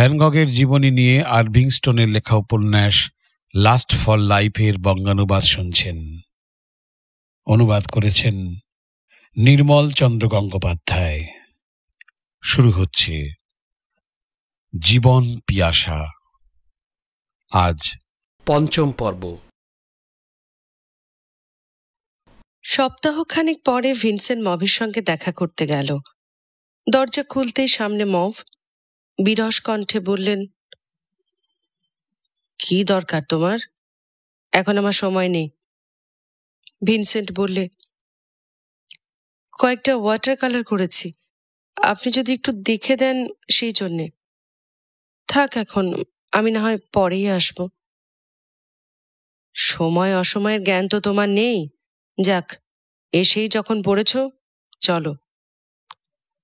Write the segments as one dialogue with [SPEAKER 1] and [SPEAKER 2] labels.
[SPEAKER 1] Van গগের জীবনী নিয়ে Irving স্টোনের লেখা উপন্যাস লাস্ট ফর লাইফের বঙ্গানুবাদ শুনছেন। অনুবাদ করেছেন নির্মল চন্দ্র গঙ্গোপাধ্যায়। শুরু হচ্ছে জীবন পিয়াসা। আজ
[SPEAKER 2] পঞ্চম পর্ব।
[SPEAKER 3] সপ্তাহখানেক পরে ভিনসেন্ট মভের সঙ্গে দেখা করতে গেল। দরজা খুলতেই সামনে মভ বিরস কণ্ঠে বললেন, কি দরকার তোমার? এখন আমার সময় নেই। ভিনসেন্ট বললে, কয়েকটা ওয়াটার কালার করেছি, আপনি যদি একটু দেখে দেন সেই জন্যে। থাক, এখন আমি না হয় পরেই আসব। সময় অসময়ের জ্ঞান তো তোমার নেই। যাক, এসেই যখন পড়েছ, চলো।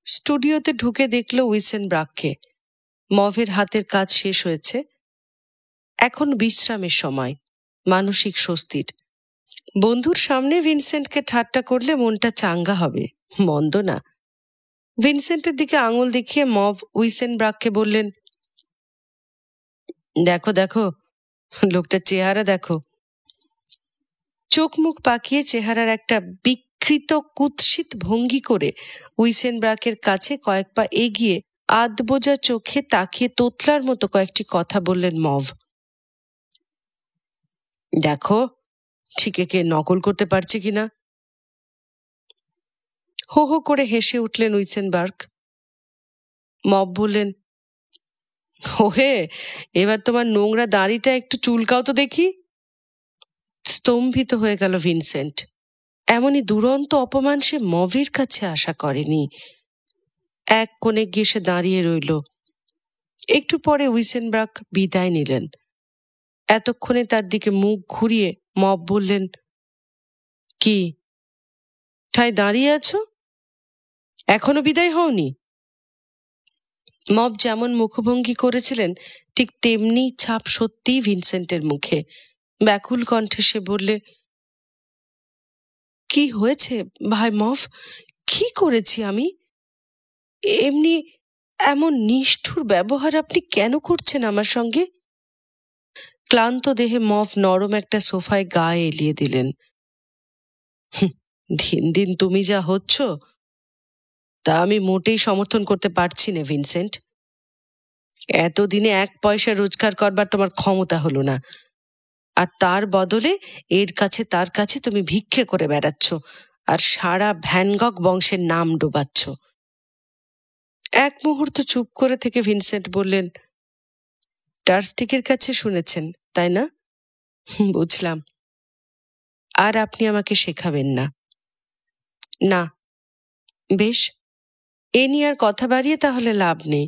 [SPEAKER 3] স্টুডিওতে ঢুকে দেখল উইসেনব্রাককে। মভের হাতের কাজ শেষ হয়েছে, এখন বিশ্রামের সময়, মানসিক স্বস্তির। বন্ধুর সামনে ভিনসেন্টকে ঠাট্টা করলে মনটা চাঙ্গা হবে, মন্দ না। ভিনসেন্টের দিকে আঙুল দেখিয়ে মভ উইসেনব্রাককে বললেন, দেখো দেখো, লোকটার চেহারা দেখো। চোখ মুখ পাকিয়ে চেহারার একটা বিকৃত কুৎসিত ভঙ্গি করে উইসেনব্রাকের কাছে কয়েক পা এগিয়ে আধবোজা চোখে তাকিয়ে তোতলার মতো কয়েকটি কথা বললেন মভ। দেখো ঠিক একে নকল করতে পারছে কিনা। হো হো করে হেসে উঠলেন উইসেনবার্গ। মভ বললেন, ওহে, এবার তোমার নোংরা দাড়িটা একটু চুলকাও তো দেখি। স্তম্ভিত হয়ে গেল ভিনসেন্ট। এমনই দুরন্ত অপমান সে মভের কাছে আশা করেনি। এক কোণে গিয়ে সে দাঁড়িয়ে রইল। একটু পরে উইসেনবার্গ বিদায় নিলেন। এতক্ষণে তার দিকে মুখ ঘুরিয়ে মভ বললেন, কি ঠায় দাঁড়িয়ে আছো? এখনো বিদায় হওনি? মভ যেমন মুখভঙ্গি করেছিলেন ঠিক তেমনি ছাপ সত্যিই ভিনসেন্টের মুখে। ব্যাকুল কণ্ঠে সে বললে, কি হয়েছে ভাই মভ? কি করেছি আমি? এমনি এমন নিষ্ঠুর ব্যবহার আপনি কেন করছেন আমার সঙ্গে? ক্লান্ত দেহে মভ নরম একটা সোফায় গা এলিয়ে দিলেন। দিন দিন তুমি যা হচ্ছ তা আমি মোটেই সমর্থন করতে পারছি না ভিনসেন্ট। এতদিনে 1 পয়সা রোজগার করবার তোমার ক্ষমতা হলো না, আর তার বদলে এর কাছে তার কাছে তুমি ভিক্ষে করে বেড়াচ্ছ আর সারা ভ্যান গগ বংশের নাম ডোবাচ্ছ। এক মুহূর্ত চুপ করে থেকে ভিনসেন্ট বললেন, টার্স্টিকের কাছে শুনেছেন তাই না? বুঝলাম। আর আপনি আমাকে শেখাবেন না? না। বেশ, এ নিয়ে আর কথা বাড়িয়ে তাহলে লাভ নেই।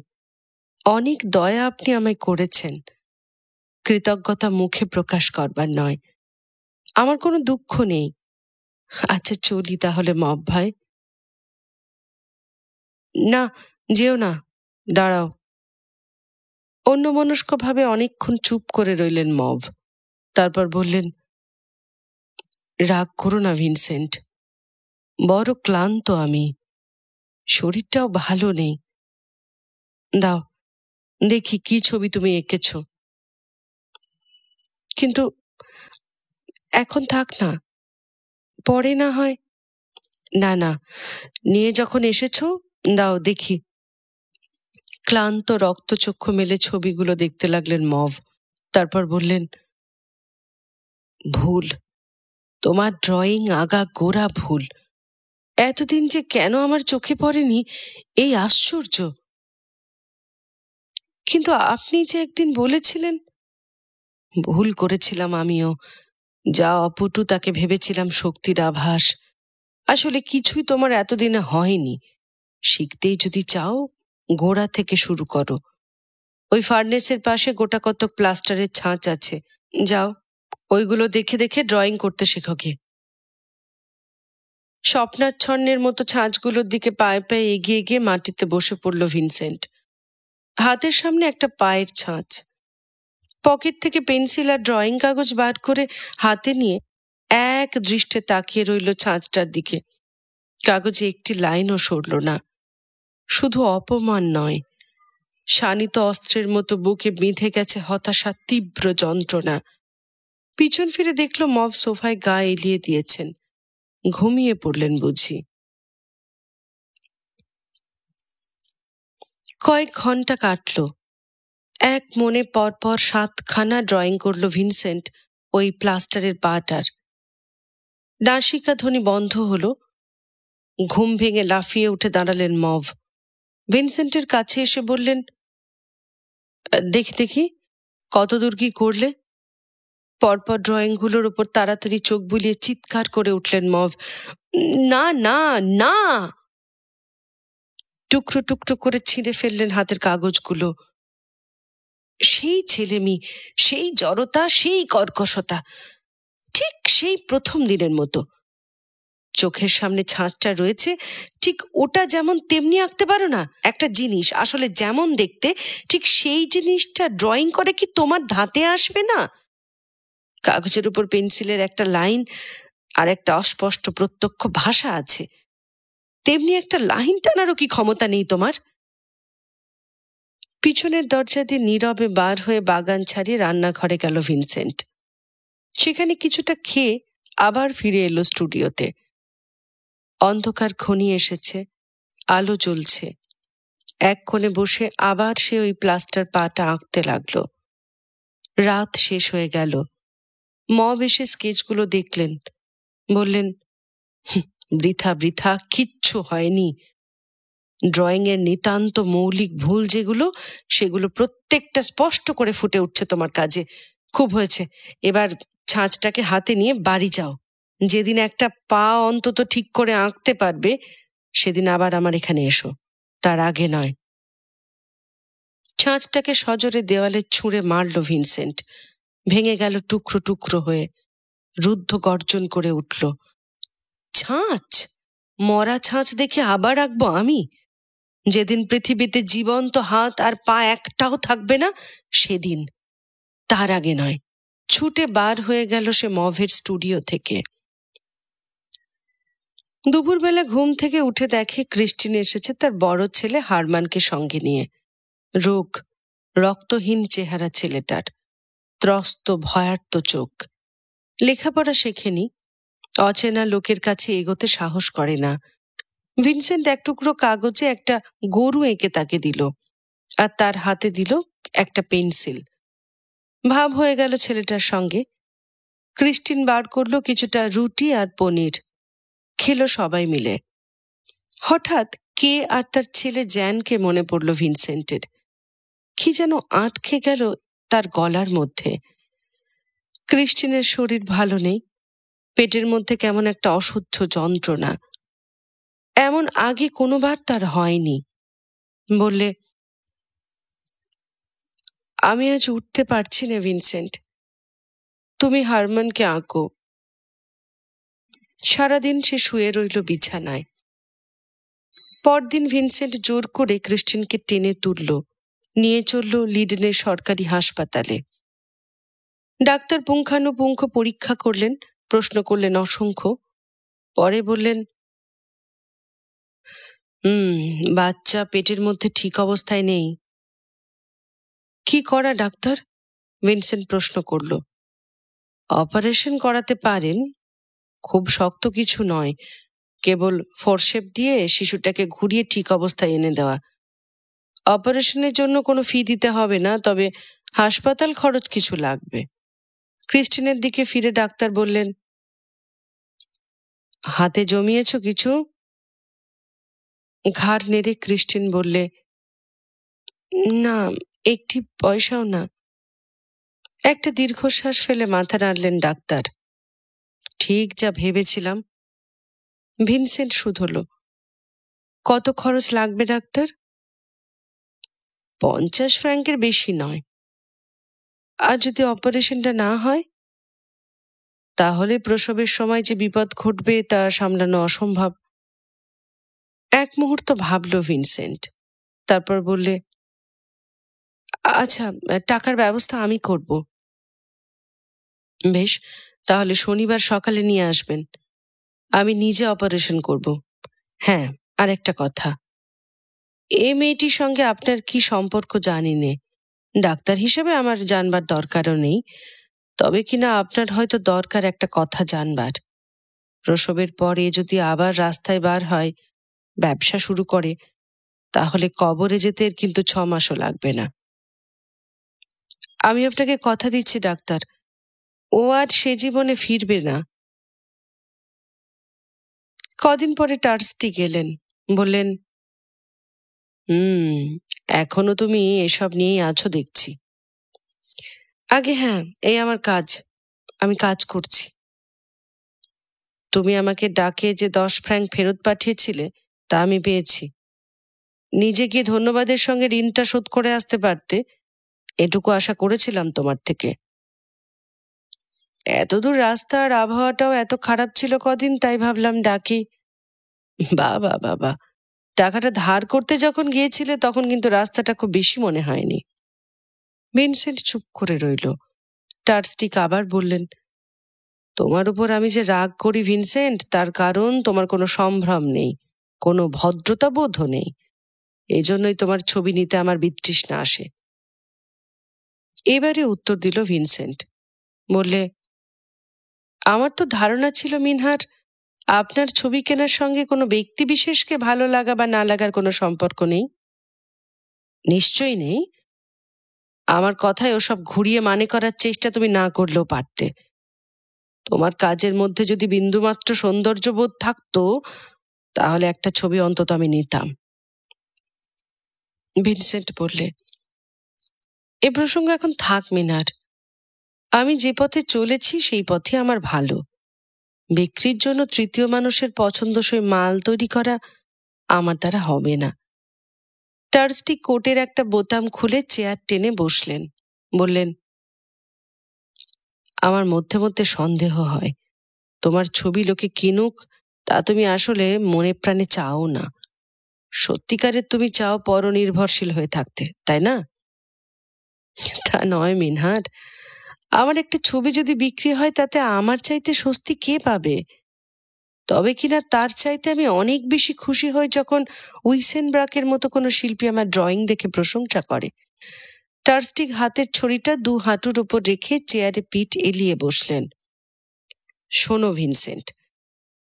[SPEAKER 3] অনেক দয়া আপনি আমায় করেছেন, কৃতজ্ঞতা মুখে প্রকাশ করবার নয়। আমার কোনো দুঃখ নেই। আচ্ছা চলি তাহলে মভ ভাই। না, যেও না, দাঁড়াও। অন্যমনস্কভাবে অনেকক্ষণ চুপ করে রইলেন মভ। তারপর বললেন, রাগ করো না ভিনসেন্ট, বড় ক্লান্ত আমি, শরীরটাও ভালো নেই। দাও দেখি কি ছবি তুমি এঁকেছ। কিন্তু এখন থাক না, পরে না হয়। না না, নিয়ে যখন এসেছ দাও দেখি। ক্লান্ত রক্তচক্ষু মেলে ছবিগুলো দেখতে লাগলেন মভ। তারপর বললেন, ভুল, তোমার ড্রয়িং আগা গোড়া ভুল। এতদিন যে কেন আমার চোখে পড়েনি এই আশ্চর্য। কিন্তু আপনি যে একদিন বলেছিলেন। ভুল করেছিলাম আমিও। যা অপটু তাকে ভেবেছিলাম শক্তির আভাস, আসলে কিছুই তোমার এতদিনে হয়নি। শিখতেই যদি চাও গোড়া থেকে শুরু করো। ওই ফার্নেসের পাশে গোটা কত প্লাস্টারের ছাঁচ আছে, যাও ওইগুলো দেখে দেখে ড্রয়িং করতে শেখো গে। স্বপ্নাচ্ছন্নের মতো ছাঁচগুলোর দিকে পায়ে পায়ে এগিয়ে গিয়ে মাটিতে বসে পড়ল ভিনসেন্ট। হাতের সামনে একটা পায়ের ছাঁচ। পকেট থেকে পেন্সিল আর ড্রয়িং কাগজ বার করে হাতে নিয়ে এক দৃষ্টে তাকিয়ে রইল ছাঁচটার দিকে। কাগজে একটি লাইনও সরল না। শুধু অপমান নয়, শানিত অস্ত্রের মতো বুকে বিঁধে গেছে হতাশা, তীব্র যন্ত্রণা। পিছন ফিরে দেখল মভ সোফায় গা এলিয়ে দিয়েছেন, ঘুমিয়ে পড়লেন বুঝি। কয়েক ঘন্টা কাটল। এক মনে পরপর 7খানা ড্রয়িং করল ভিনসেন্ট ওই প্লাস্টারের পাটার। নাসিকা ধ্বনি বন্ধ হলো। ঘুম ভেঙে লাফিয়ে উঠে দাঁড়ালেন মভ। ভিনসেন্টের কাছে এসে বললেন, দেখি দেখি কতদূর কি করলে। পরপর ড্রয়িংগুলোর উপর তাড়াতাড়ি চোখ বুলিয়ে চিৎকার করে উঠলেন মভ, না না না! টুকরো টুকরো করে ছিঁড়ে ফেললেন হাতের কাগজগুলো। সেই ছেলেমি, সেই জড়তা, সেই কর্কশতা, ঠিক সেই প্রথম দিনের মতো। চোখের সামনে ছাঁচটা রয়েছে, ঠিক ওটা যেমন তেমনি আঁকতে পারো না? একটা জিনিস আসলে যেমন দেখতে ঠিক সেই জিনিসটা ড্রয়িং করে কি তোমার ধাতে আসবে না? কাগজের উপর পেন্সিলের একটা লাইন আর একটা অস্পষ্ট প্রত্যক্ষ ভাষা আছে, তেমনি একটা লাইন টানারও কি ক্ষমতা নেই তোমার? পিছনের দরজা দিয়ে নীরবে বার হয়ে বাগান ছাড়িয়ে রান্নাঘরে গেল ভিনসেন্ট। সেখানে কিছুটা খেয়ে আবার ফিরে এলো স্টুডিওতে। অন্ধকার ঘনিয়ে এসেছে, আলো জ্বলছে। এক কোণে বসে আবার সে ওই প্লাস্টার পাটা আঁকতে লাগলো। রাত শেষ হয়ে গেল। মব এসে স্কেচগুলো দেখলেন, বললেন, বৃথা বৃথা, কিচ্ছু হয়নি। ড্রয়িং এর নিতান্ত মৌলিক ভুল যেগুলো, সেগুলো প্রত্যেকটা স্পষ্ট করে ফুটে উঠছে তোমার কাজে। খুব হয়েছে, এবার ছাঁচটাকে হাতে নিয়ে বাড়ি যাও। যেদিন একটা পা অন্তত ঠিক করে আঁকতে পারবে সেদিন আবার আমার এখানে এসো, তার আগে নয়। ছাঁচটাকে সজোরে দেওয়ালে ছুঁড়ে মারল ভিনসেন্ট। ভেঙে গেল টুকরো টুকরো হয়ে। রুদ্ধ গর্জন করে উঠল, ছাঁচ? মরা ছাঁচ দেখে আবার আঁকবো আমি? যেদিন পৃথিবীতে জীবন্ত হাত আর পা একটাও থাকবে না সেদিন, তার আগে নয়। ছুটে বার হয়ে গেল সে মভের স্টুডিও থেকে। দুপুরবেলা ঘুম থেকে উঠে দেখে ক্রিস্টিন এসেছে তার বড় ছেলে হারমানকে সঙ্গে নিয়ে। রোগ, রক্তহীন চেহারা ছেলেটার, ত্রস্ত ভয়ার্ত চোখ। লেখাপড়া শেখেনি, অচেনা লোকের কাছে এগোতে সাহস করে না। ভিনসেন্ট এক টুকরো কাগজে একটা গরু এঁকে তাকে দিল, আর তার হাতে দিল একটা পেন্সিল। ভাব হয়ে গেল ছেলেটার সঙ্গে। ক্রিস্টিন বার করলো কিছুটা রুটি আর পনির। খেলো সবাই মিলে। হঠাৎ কে আর তার ছেলে জ্যানকে মনে পড়ল ভিনসেন্টের। কি যেন আটকে গেল তার গলার মধ্যে। ক্রিস্টিনের শরীর ভালো নেই, পেটের মধ্যে কেমন একটা অসহ্য যন্ত্রণা। এমন আগে কোনোবার তার হয়নি। বললে, আমি আজ উঠতে পারছি না ভিনসেন্ট, তুমি হারমানকে আঁকো। সারাদিন সে শুয়ে রইল বিছানায়। পরদিন ভিনসেন্ট জোর করে ক্রিস্টিনকে টেনে তুলল, নিয়ে চলল লিডেনের সরকারি হাসপাতালে। ডাক্তার পুঙ্খানুপুঙ্খ পরীক্ষা করলেন, প্রশ্ন করলেন অসংখ্য। পরে বললেন, বাচ্চা পেটের মধ্যে ঠিক অবস্থায় নেই। কি করা ডাক্তার? ভিনসেন্ট প্রশ্ন করল। অপারেশন করাতে পারেন, খুব শক্ত কিছু নয়, কেবল ফোরসেপ দিয়ে শিশুটাকে ঘুরিয়ে ঠিক অবস্থায় এনে দেওয়া। অপারেশনের জন্য কোনো ফি দিতে হবে না, তবে হাসপাতাল খরচ কিছু লাগবে। ক্রিস্টিনের দিকে ফিরে ডাক্তার বললেন, হাতে জমিয়েছ কিছু? ঘাড় নেড়ে ক্রিস্টিন বললে, না, একটি পয়সাও না। একটা দীর্ঘশ্বাস ফেলে মাথা নাড়লেন ডাক্তার। ঠিক যা ভেবেছিলাম। ভিনসেন্ট শুধল, কত খরচ লাগবে ডাক্তার? 50 ফ্র্যাঙ্কের বেশি নয়। আর যদি অপারেশনটা না হয়? তাহলে প্রসবের সময় যে বিপদ ঘটবে তা সামলানো অসম্ভব। এক মুহূর্ত ভাবল ভিনসেন্ট, তারপর বললে, আচ্ছা, টাকার ব্যবস্থা আমি করব। বেশ, তাহলে শনিবার সকালে নিয়ে আসবেন, আমি নিজে অপারেশন করব। হ্যাঁ, আর একটা কথা, এই মেয়েটির সঙ্গে আপনার কি সম্পর্ক জানি নে, ডাক্তার হিসেবে আমার জানবার দরকারও নেই, তবে কিনা আপনার হয়তো দরকার একটা কথা জানবার। প্রসবের পরে যদি আবার রাস্তায় বার হয়, ব্যবসা শুরু করে, তাহলে কবরে যেতে এর কিন্তু 6 মাসও লাগবে না। আমি আপনাকে কথা দিচ্ছি ডাক্তার, ও আর সে জীবনে ফিরবে না। কদিন পরে টার্সটি গেলেন, বললেন, এখনো তুমি এসব নিয়েই আছো দেখছি। আগে হ্যাঁ, এই আমার কাজ, আমি কাজ করছি। তুমি আমাকে ডাকে যে 10 ফ্র্যাঙ্ক ফেরত পাঠিয়েছিলে, তা আমি পেয়েছি। নিজে গিয়ে ধন্যবাদের সঙ্গে ঋণটা শোধ করে আসতে পারতে, এটুকু আশা করেছিলাম তোমার থেকে। এতদূর রাস্তা আর আবহাওয়াটাও এত খারাপ ছিল কদিন, তাই ভাবলাম ডাকি। বাবা বাবা, টাকাটা ধার করতে যখন গিয়েছিলে তখন কিন্তু রাস্তাটা খুব বেশি মনে হয়নি। ভিনসেন্ট চুপ করে রইল। টার্স্টিক আবার বললেন, তোমার উপর আমি যে রাগ করি ভিনসেন্ট, তার কারণ তোমার কোনো সম্ভ্রম নেই, কোনো ভদ্রতা বোধও নেই। এই জন্যই তোমার ছবি নিতে আমার বিতৃষ্ণা আসে। এবারে উত্তর দিল ভিনসেন্ট, বললে, আমার তো ধারণা ছিল মিনহার, আপনার ছবি কেনার সঙ্গে কোনো ব্যক্তি বিশেষকে ভালো লাগা বা না লাগার কোনো সম্পর্ক নেই। নিশ্চয়ই নেই। আমার কথায় ওসব ঘুরিয়ে মানে করার চেষ্টা তুমি না করলেও পারতে। তোমার কাজের মধ্যে যদি বিন্দুমাত্র সৌন্দর্যবোধ থাকতো, তাহলে একটা ছবি অন্তত আমি নিতাম। ভিনসেন্ট বললে, এ প্রসঙ্গ এখন থাক মিনার। আমি যে পথে চলেছি সেই পথে আমার ভালো। বিক্রির জন্য তৃতীয় মানুষের পছন্দসই মাল তৈরি করা আমার দ্বারা হবে না। টার্স্টি কোটের একটা বোতাম খুলে চেয়ার টেনে বসলেন, বললেন, আমার মধ্যে মধ্যে সন্দেহ হয়, তোমার ছবি লোকে কিনুক তা তুমি আসলে মনে প্রাণে চাও না। সত্যিকারের তুমি চাও পরনির্ভরশীল হয়ে থাকতে, তাই না? তা নয় মিনহার, আমার একটা ছবি যদি বিক্রি হয় তাতে আমার চাইতে স্বস্তি কে পাবে? তবে কিনা তার চাইতে আমি অনেক বেশি খুশি হই যখন উইসেনব্রাকের মতো কোনো শিল্পী আমার ড্রয়িং দেখে প্রশংসা করে। টার্স্টিক হাতের ছড়িটা 2 হাঁটুর উপর রেখে চেয়ারে পিঠ এলিয়ে বসলেন। শোনো ভিনসেন্ট,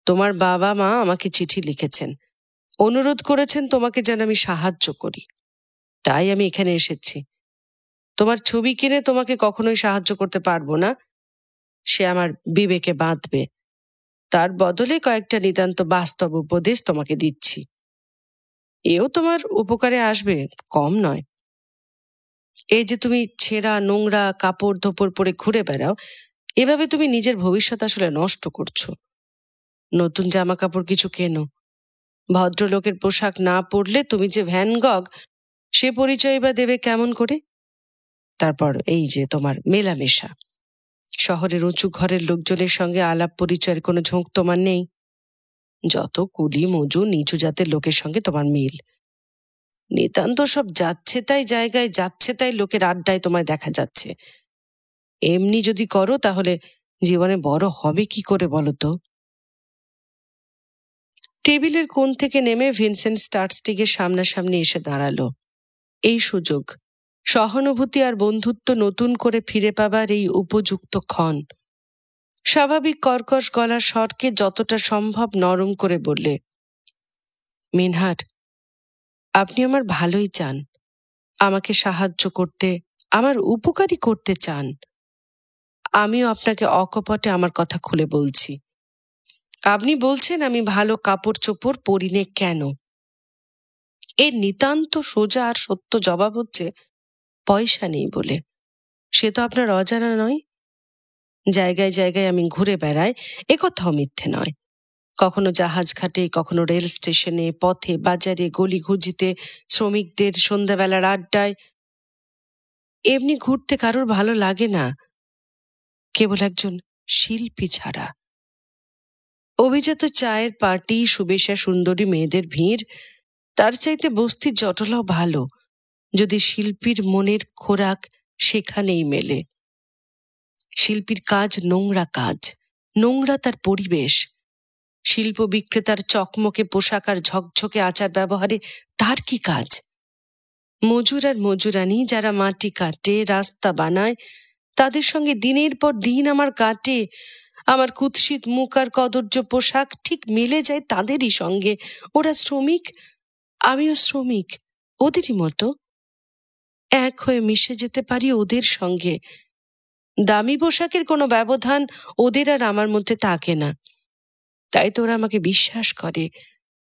[SPEAKER 3] তোমার বাবা মা আমাকে চিঠি লিখেছেন, অনুরোধ করেছেন তোমাকে যেন আমি সাহায্য করি, তাই আমি এখানে এসেছি। তোমার ছবি কিনে তোমাকে কখনোই সাহায্য করতে পারবো না, সে আমার বিবেকে বাঁধবে। তার বদলে কয়েকটা নিতান্ত বাস্তব উপদেশ তোমাকে দিচ্ছি, এও তোমার উপকারে আসবে, কম নয়। এই যে তুমি ছেঁড়া নোংরা কাপড় ধোপড় পরে ঘুরে বেড়াও, এভাবে তুমি নিজের ভবিষ্যৎ আসলে নষ্ট করছো। নতুন জামা কাপড় কিছু কেনো। ভদ্রলোকের পোশাক না পরলে তুমি যে ভ্যান গগ, সে পরিচয় বা দেবে কেমন করে? তারপর এই যে তোমার মেলামেশা, শহরের উঁচু ঘরের লোকজনের সঙ্গে আলাপ পরিচয়ের কোনো ঝোঁক তোমার নেই। যত কুলি মজুর নিচু জাতের লোকের সঙ্গে তোমার মিল। নিতান্ত সব যাচ্ছে তাই জায়গায় যাচ্ছে তাই লোকের আড্ডায় তোমায় দেখা যাচ্ছে। এমনি যদি করো তাহলে জীবনে বড় হবে কি করে বলো তো? টেবিলের কোণ থেকে নেমে ভিনসেন্ট টার্স্টিকের সামনাসামনি এসে দাঁড়ালো। এই সুযোগ, সহানুভূতি আর বন্ধুত্ব নতুন করে ফিরে পাবার এই উপযুক্ত ক্ষণ। স্বাভাবিক কর্কশ গলার স্বরকে যতটা সম্ভব নরম করে বললে, মিনহার, আপনি আমার ভালোই চান, আমাকে সাহায্য করতে, আমার উপকারী করতে চান। আমিও আপনাকে অকপটে আমার কথা খুলে বলছি। আপনি বলছেন আমি ভালো কাপড় চোপড় পরিনে কেন? এর নিতান্ত সোজা আর সত্য জবাব হচ্ছে, পয়সা নেই বলে। সে তো আপনার অজানা নয়। জায়গায় জায়গায় আমি ঘুরে বেড়াই, এ কথাও মিথ্যে নয়। কখনো জাহাজ ঘাটে, কখনো রেল স্টেশনে, পথে, বাজারে, গলি ঘুজিতে, শ্রমিকদের সন্ধ্যাবেলার আড্ডায়। এমনি ঘুরতে কারোর ভালো লাগে না, কেবল একজন শিল্পী ছাড়া। অভিজাত চায়ের পার্টি, সুবেশা সুন্দরী মেয়েদের ভিড়, তার চাইতে বস্তির জটলাও ভালো, যদি শিল্পীর মনের খোরাক সেখানেই মেলে। শিল্পীর কাজ নোংরা কাজ, নোংরা তার পরিবেশ। শিল্প বিক্রেতার চকমকে পোশাক আর ঝকঝকে আচার ব্যবহারে তার কি কাজ? মজুর আর মজুরানি যারা মাটি কাটে, রাস্তা বানায়, তাদের সঙ্গে দিনের পর দিন আমার কাটে। আমার কুৎসিত মুখ আর কদর্য পোশাক ঠিক মিলে যায় তাদেরই সঙ্গে। ওরা শ্রমিক, আমিও শ্রমিক, ওদেরই মতো। এক হয়ে মিশে যেতে পারি ওদের সঙ্গে। দামি পোশাকের কোনো ব্যবধান ওদের আর আমার মধ্যে থাকে না। তাই তো ওরা আমাকে বিশ্বাস করে,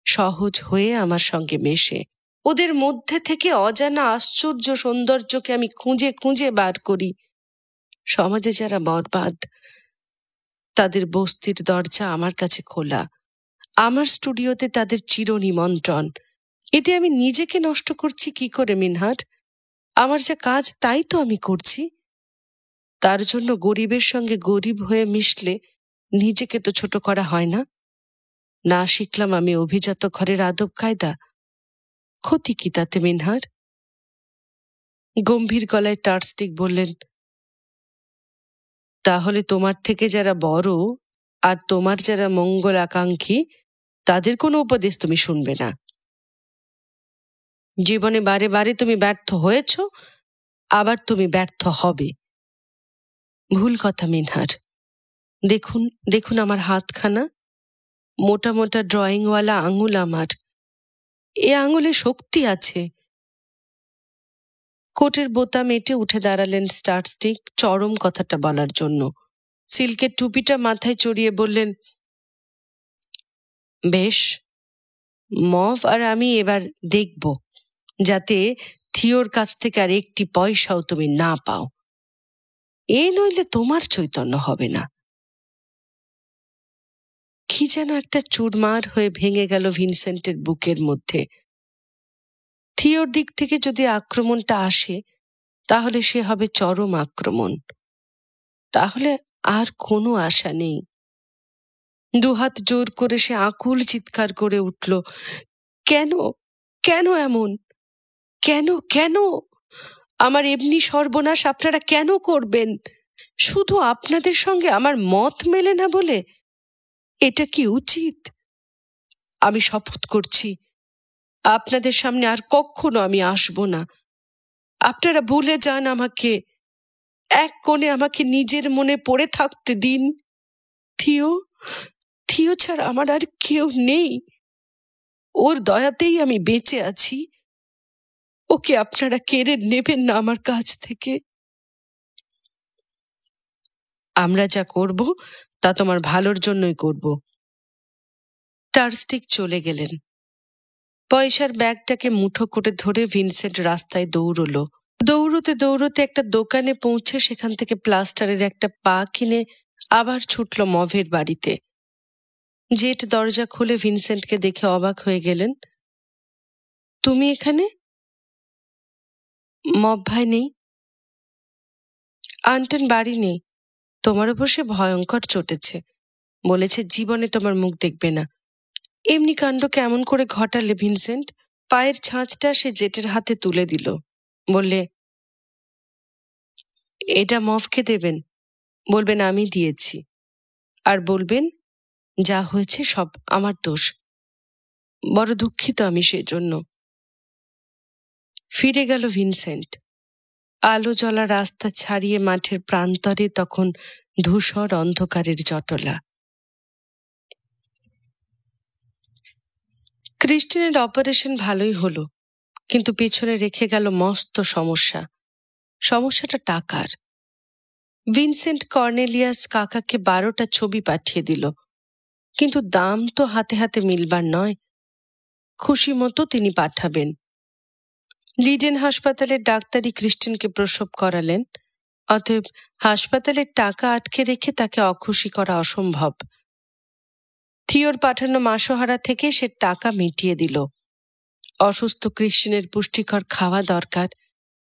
[SPEAKER 3] সহজ হয়ে আমার সঙ্গে মেশে। ওদের মধ্যে থেকে অজানা আশ্চর্য সৌন্দর্যকে আমি খুঁজে খুঁজে বার করি। সমাজে যারা বরবাদ, তাদের বস্তির দরজা আমার কাছে খোলা। আমার স্টুডিওতে তাদের চির নিমন্ত্রণ। এতে আমি নিজেকে নষ্ট করছি কি করে মিনহার? আমার যা কাজ তাই তো আমি করছি। তার জন্য গরিবের সঙ্গে গরিব হয়ে মিশলে নিজেকে তো ছোট করা হয় না। না শিখলাম আমি অভিজাত ঘরের আদব কায়দা। ক্ষতি কি তাতে মিনহার? গম্ভীর গলায় টার্স্টিক বললেন, তাহলে তোমার থেকে যারা বড় আর তোমার যারা মঙ্গল আকাঙ্ক্ষী, তাদের কোনো উপদেশ তুমি শুনবে না। জীবনে বারে বারে তুমি ব্যর্থ হয়েছ, আবার তুমি ব্যর্থ হবে। ভুল কথা মিনহার। দেখুন দেখুন আমার হাতখানা, মোটা মোটা ড্রয়িংওয়ালা আঙুল আমার। এ আঙুলে শক্তি আছে। কোটের বোতাম এঁটে উঠে দাঁড়ালেন স্টারস্টিক চরম কথাটা বলার জন্য। সিল্কের টুপিটা মাথায় চড়িয়ে বললেন, বেশ, মভ আর আমি এবার দেখব যাতে থিওর কাছ থেকে আর একটি পয়সাও তুমি না পাও। এ নইলে তোমার চৈতন্য হবে না। কি যেন একটা চুরমার হয়ে ভেঙে গেল ভিনসেন্টের বুকের মধ্যে। থিওর দিক থেকে যদি আক্রমণটা আসে, তাহলে সে হবে চরম আক্রমণ। তাহলে আর কোনো আশা নেই। দুহাত জোর করে সে আকুল চিৎকার করে উঠল, কেন কেন এমন? কেন কেন? আমার এমনি সর্বনাশ আপনারা কেন করবেন? শুধু আপনাদের সঙ্গে আমার মত মেলে না বলে? এটা কি উচিত? আমি শপথ করছি, আপনাদের সামনে আর কখনো আমি আসব না। আপনারা ভুলে যান আমাকে। এক কোণে আমাকে নিজের মনে পড়ে থাকতে দিন। থিও থিও ছাড়া আমার আর কেউ নেই। ওর দয়াতেই আমি বেঁচে আছি। ওকে আপনারা কেড়ে নেবেন না আমার কাছ থেকে। আমরা যা করব তা তোমার ভালোর জন্যই করব। টার্স্টিক চলে গেলেন। পয়সার ব্যাগটাকে মুঠো করে ধরে ভিনসেন্ট রাস্তায় দৌড়লো। দৌড়তে দৌড়তে একটা দোকানে পৌঁছে সেখান থেকে প্লাস্টারের একটা পা কিনে আবার ছুটল মভের বাড়িতে। জেট দরজা খুলে ভিনসেন্টকে দেখে অবাক হয়ে গেলেন। তুমি এখানে? মভ ভাই নেই। আন্টন বাড়ি নেই। তোমার উপর সে ভয়ঙ্কর চটেছে। বলেছে জীবনে তোমার মুখ দেখবে না। এমনি কাণ্ড কেমন করে ঘটালে ভিনসেন্ট? পায়ের ছাঁচটা সে জেটের হাতে তুলে দিল। বললে, এটা মভকে দেবেন। বলবেন আমি দিয়েছি। আর বলবেন যা হয়েছে সব আমার দোষ। বড় দুঃখিত আমি সেজন্য। ফিরে গেল ভিনসেন্ট। আলো জ্বলা রাস্তা ছাড়িয়ে মাঠের প্রান্তরে তখন ধূসর অন্ধকারের জটলা। ক্রিস্টিনের অপারেশন ভালোই হলো, কিন্তু পেছনে রেখে গেল মস্ত সমস্যা। সমস্যাটা টাকার। ভিনসেন্ট কর্নেলিয়াস কাকাকে 12টা ছবি পাঠিয়ে দিল, কিন্তু দাম তো হাতে হাতে মিলবার নয়। খুশি মতো তিনি পাঠাবেন। লিডেন হাসপাতালের ডাক্তারি ক্রিস্টিনকে প্রসব করালেন। অতএব হাসপাতালের টাকা আটকে রেখে তাকে অখুশি করা অসম্ভব। থিওর পাঠানো মাসোহারা থেকে সে টাকা মিটিয়ে দিল। অসুস্থ ক্রিস্টিনের পুষ্টিকর খাওয়া দরকার,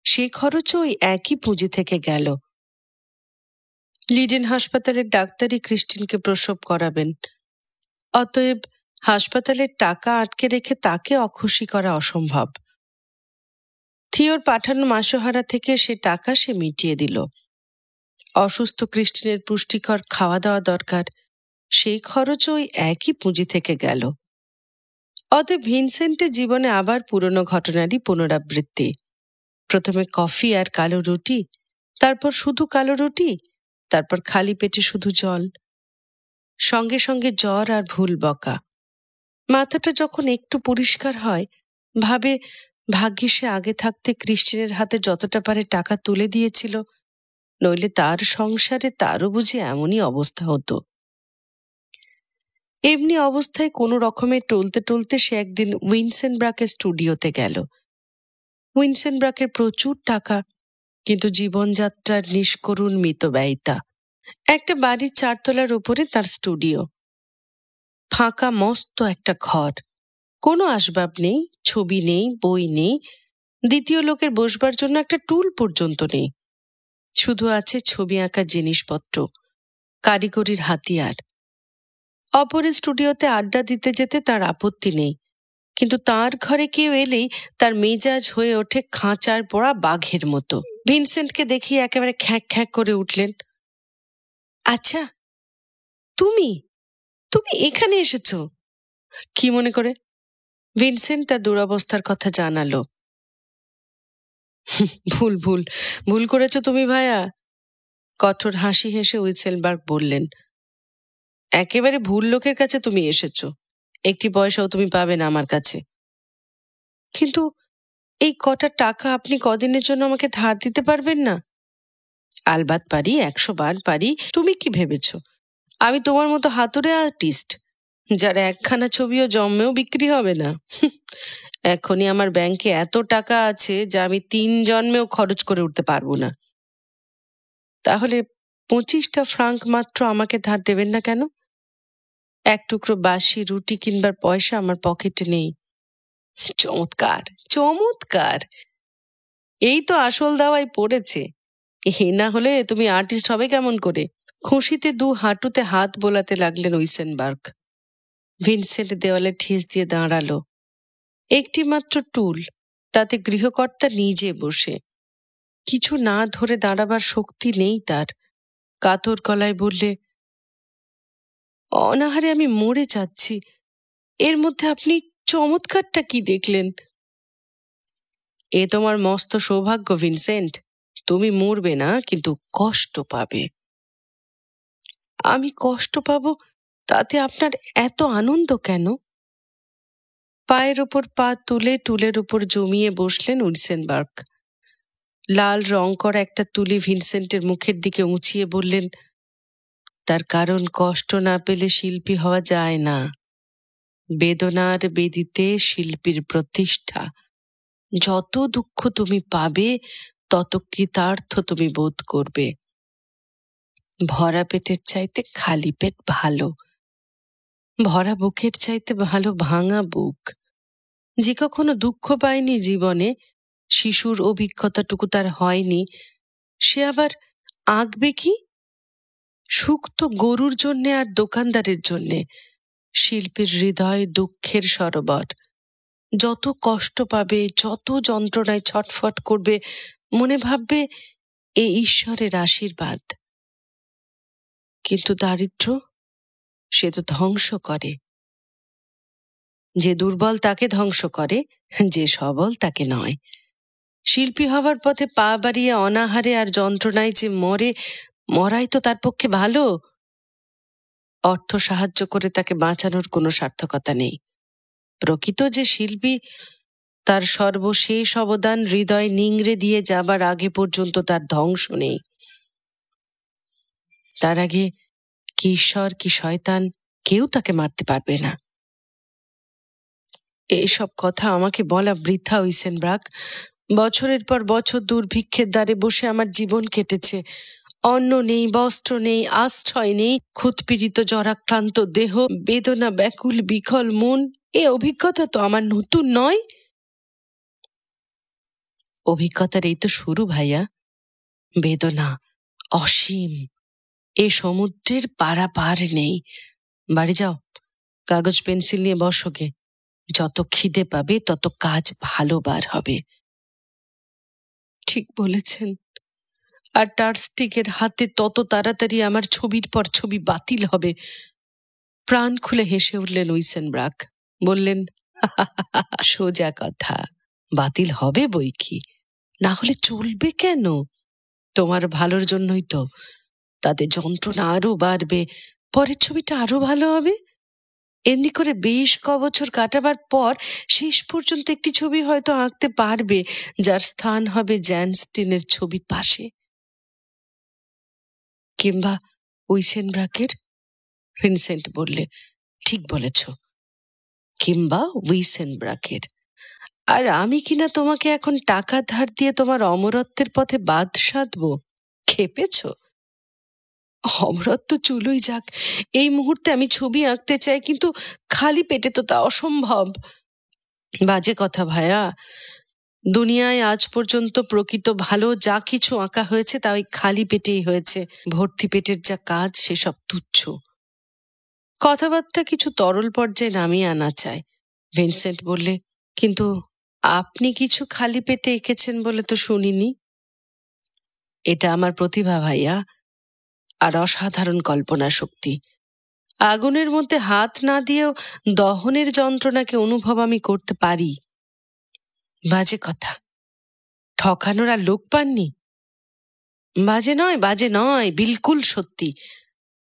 [SPEAKER 3] সে খরচও ওই একই পুঁজি থেকে গেল। লিডেন হাসপাতালের ডাক্তারই ক্রিস্টিনকে প্রসব করাবেন। অতএব হাসপাতালের টাকা আটকে রেখে তাকে অখুশি করা অসম্ভব। থিওর পাঠানো মাসোহারা থেকে সে টাকা সে মিটিয়ে দিল। অসুস্থ ক্রিস্টিনের পুষ্টিকর খাওয়া দাওয়া দরকার, সেই খরচ ওই একই পুঁজি থেকে গেল। অতএব ভিনসেন্টের জীবনে আবার পুরনো ঘটনারই পুনরাবৃত্তি। প্রথমে কফি আর কালো রুটি, তারপর শুধু কালো রুটি, তারপর খালি পেটে শুধু জল, সঙ্গে সঙ্গে জ্বর আর ভুল বকা। মাথাটা যখন একটু পরিষ্কার হয়, ভাবে ভাগ্যে সে আগে থাকতে ক্রিস্টিনের হাতে যতটা পারে টাকা তুলে দিয়েছিল, নইলে তার সংসারে তারও বুঝি এমনই অবস্থা হতো। এমনি অবস্থায় কোনো রকমে টলতে টলতে সে একদিন উইনসেনব্রাকের স্টুডিওতে গেল। উইনসেনব্রাকের প্রচুর টাকা, কিন্তু জীবনযাত্রার নিষ্করুণ মিতব্যয়িতা। একটা বাড়ির 4 তলার উপরে তার স্টুডিও। ফাঁকা মস্ত একটা ঘর, কোনো আসবাব নেই, ছবি নেই, বই নেই, দ্বিতীয় লোকের বসবার জন্য একটা টুল পর্যন্ত নেই। শুধু আছে ছবি আঁকার জিনিসপত্র, কারিগরির হাতিয়ার। অপরের স্টুডিওতে আড্ডা দিতে যেতে তার আপত্তি নেই, কিন্তু তার ঘরে কেউ এলেই তার মেজাজ হয়ে ওঠে খাঁচার পড়া বাঘের মতো। ভিনসেন্টকে দেখিয়ে একেবারে খ্যাঁক খ্যাঁক করে উঠলেন। আচ্ছা, তুমি তুমি এখানে এসেছো? কি মনে করে? ভিনসেন্ট তার দুরবস্থার কথা জানালো। ভুল ভুল ভুল করেছো তুমি ভায়া, কঠোর হাসি হেসে উইসেলবার্গ বললেন। একেবারে ভুল লোকের কাছে তুমি এসেছো, একটি পয়সাও তুমি পাবে না আমার কাছে। কিন্তু এই কটা টাকা আপনি কদিনের জন্য আমাকে ধার দিতে পারবেন না? আলবাত পারি, 100 বার পারি। তুমি কি ভেবেছ আমি তোমার মতো হাতুড়ে আর্টিস্ট, যার একখানা ছবিও জন্মেও বিক্রি হবে না? এখনই আমার ব্যাংকে এত টাকা আছে যা আমি 3 জন্মেও খরচ করে উঠতে পারবো না। তাহলে 25টা ফ্রাঙ্ক মাত্র আমাকে ধার দেবেন না কেন? এক টুকরো বাসি রুটি কিনবার পয়সা আমার পকেটে নেই। চমৎকার চমৎকার, এই তো আসল দাওয়ায় পড়েছে। এ না হলে তুমি আর্টিস্ট হবে কেমন করে? খুশিতে 2 হাঁটুতে হাত বোলাতে লাগলেন উইসেনবার্গ। ভিনসেন্ট দেওয়ালে ঠেস দিয়ে দাঁড়ালো। একটি মাত্র টুল, তাতে গৃহকর্তা নিজে বসে। কিছু না ধরে দাঁড়াবার শক্তি নেই তার। কাতর গলায় বললে, অনাহারে আমি মরে যাচ্ছি, এর মধ্যে আপনি চমৎকারটা কি দেখলেন? এ তোমার মস্ত সৌভাগ্য ভিনসেন্ট, তুমি মরবে না, কিন্তু কষ্ট পাবে। আমি কষ্ট পাবো তাতে আপনার এত আনন্দ কেন? পায়ের ওপর পা তুলে টুলের উপর জমিয়ে বসলেন উইসেনবার্গ। লাল রং করা একটা তুলি ভিনসেন্টের মুখের দিকে উঁচিয়ে বললেন, তার কারণ কষ্ট না পেলে শিল্পী হওয়া যায় না। বেদনার বেদিতে শিল্পীর প্রতিষ্ঠা। যত দুঃখ তুমি পাবে তত কৃতার্থ তুমি বোধ করবে। ভরা পেটের চাইতে খালি পেট ভালো, ভরা বুকের চাইতে ভালো ভাঙা বুক। যে কখনো দুঃখ পায়নি জীবনে, শিশুর অভিজ্ঞতাটুকু তার হয়নি, সে আবার আঁকবে কি? সুখ তো গরুর জন্যে আর দোকানদারের জন্যে। শিল্পীর হৃদয় দুঃখের সরোবর। যত কষ্ট পাবে, যত যন্ত্রণায় ছটফট করবে, মনে ভাববে এ ঈশ্বরের আশীর্বাদ। কিন্তু দারিদ্র্য, সে তো ধ্বংস করে। যে দুর্বল তাকে ধ্বংস করে, যে সবল তাকে নয়। শিল্পী হবার পথে পা বাড়িয়ে অনাহারে আর যন্ত্রণায় যে মরে, মরাই তো তার পক্ষে ভালো। অর্থ সাহায্য করে তাকে বাঁচানোর কোনো সার্থকতা নেই। প্রকৃত যে শিল্পী, তার সর্বশেষ অবদান হৃদয় নিংড়ে দিয়ে যাবার আগে পর্যন্ত তার ধ্বংস নেই। তার আগে কি ঈশ্বর কি শয়তান, কেউ তাকে মারতে পারবে না। এইসব কথা আমাকে বলা বৃথা উইসেনবার্গ। বছরের পর বছর দুর্ভিক্ষের দ্বারে বসে আমার জীবন কেটেছে। অন্ন নেই, বস্ত্র নেই, আশ্রয় নেই, ক্ষুৎপীড়িত জরাক্রান্ত দেহ, বেদনা ব্যাকুল বিকল মন। এ অভিজ্ঞতা তো আমার নতুন নয়। অভিজ্ঞতার এই তো শুরু ভাইয়া। বেদনা অসীম, এ সমুদ্রের পারাপার নেই। বাড়ি যাও, কাগজ পেন্সিল নিয়ে বসোগে। যত খিদে পাবে তত কাজ ভালো বার হবে। ঠিক বলেছেন। আর টার্স্টিকের হাতে তত তাড়াতাড়ি আমার ছবির পর ছবি বাতিল হবে। প্রাণ খুলে হেসে উঠলেন উইসেনব্রাক। বললেন, সোজা কথা, বাতিল হবে বই কি, না হলে চলবে কেন? তোমার ভালোর জন্যই তো। তাতে যন্ত্রণা আরো বাড়বে, পরের ছবিটা আরো ভালো হবে। এমনি করে বেশ কবছর কাটাবার পর শেষ পর্যন্ত একটি ছবি হয়তো আঁকতে পারবে যার স্থান হবে জ্যানস্টিনের ছবির পাশে, কিংবা উইসেনব্রাকের। ভিনসেন্ট বললে, ঠিক বলেছ, কিংবা উইসেনব্রাকের। আর আমি কিনা তোমাকে এখন টাকা ধার দিয়ে তোমার অমরত্বের পথে বাদ সাধবো? খেপেছ? অমরত্ব চুলোই যাক, এই মুহূর্তে আমি ছবি আঁকতে চাই, কিন্তু খালি পেটে তো তা অসম্ভব। বাজে কথা ভায়া, দুনিয়ায় আজ পর্যন্ত প্রকৃত ভালো যা কিছু আঁকা হয়েছে তা ওই খালি পেটেই হয়েছে। ভর্তি পেটের যা কাজ সেসব তুচ্ছ। কথাবার্তা কিছু তরল পর্যায়ে নামিয়ে আনা চায়। ভিনসেন্ট বললে, কিন্তু আপনি কিছু খালি পেটে এঁকেছেন বলে তো শুনিনি। এটা আমার প্রতিভা ভাইয়া, আর অসাধারণ কল্পনা শক্তি। আগুনের মধ্যে হাত না দিয়েও দহনের যন্ত্রণাকে অনুভব আমি করতে পারি। বাজে কথা, ঠকানোর আর লোক পাননি? বাজে নয়, বিলকুল সত্যি।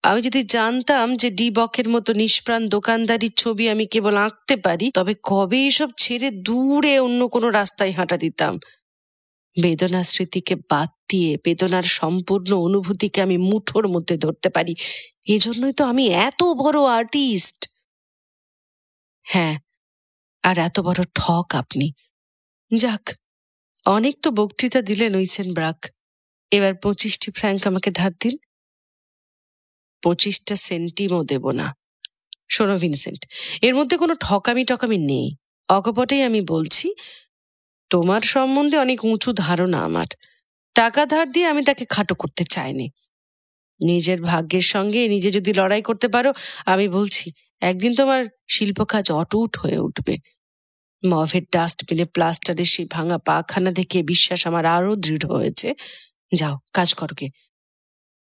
[SPEAKER 3] আমি যদি জানতাম যে ডি বকের মতো নিষ্প্রাণ দোকানদারির ছবি আমি কেবল আঁকতে পারি, তবে কবে এসব ছেড়ে দূরে অন্য কোনো রাস্তায় হাঁটা দিতাম। বেদনা স্মৃতিকে বাদ দিয়ে বেদনার সম্পূর্ণ অনুভূতিকে আমি মুঠোর মধ্যে ধরতে পারি। এজন্যই তো আমি এত বড় আর্টিস্ট। হ্যাঁ, আর এত বড় ঠক আপনি। যাক, অনেক তো বক্তৃতা দিলেন উইসেনব্রাক। এবার 25টি ফ্র্যাঙ্ক আমাকে ধার দিন। 25টা সেন্টিমও দেব না। শোনো ভিনসেন্ট, এর মধ্যে কোনো ঠকামি নেই। অকপটেই আমি বলছি, তোমার সম্বন্ধে অনেক উঁচু ধারণা আমার। টাকা ধার দিয়ে আমি তাকে খাটো করতে চাইনি। নিজের ভাগ্যের সঙ্গে নিজে যদি লড়াই করতে পারো, আমি বলছি একদিন তোমার শিল্প কাজ অটুট হয়ে উঠবে। মভের ডাস্টবিনে প্লাস্টারের সেই ভাঙা পাখানা দেখে বিশ্বাস আমার আরো দৃঢ় হয়েছে। যাও, কাজ করোগে।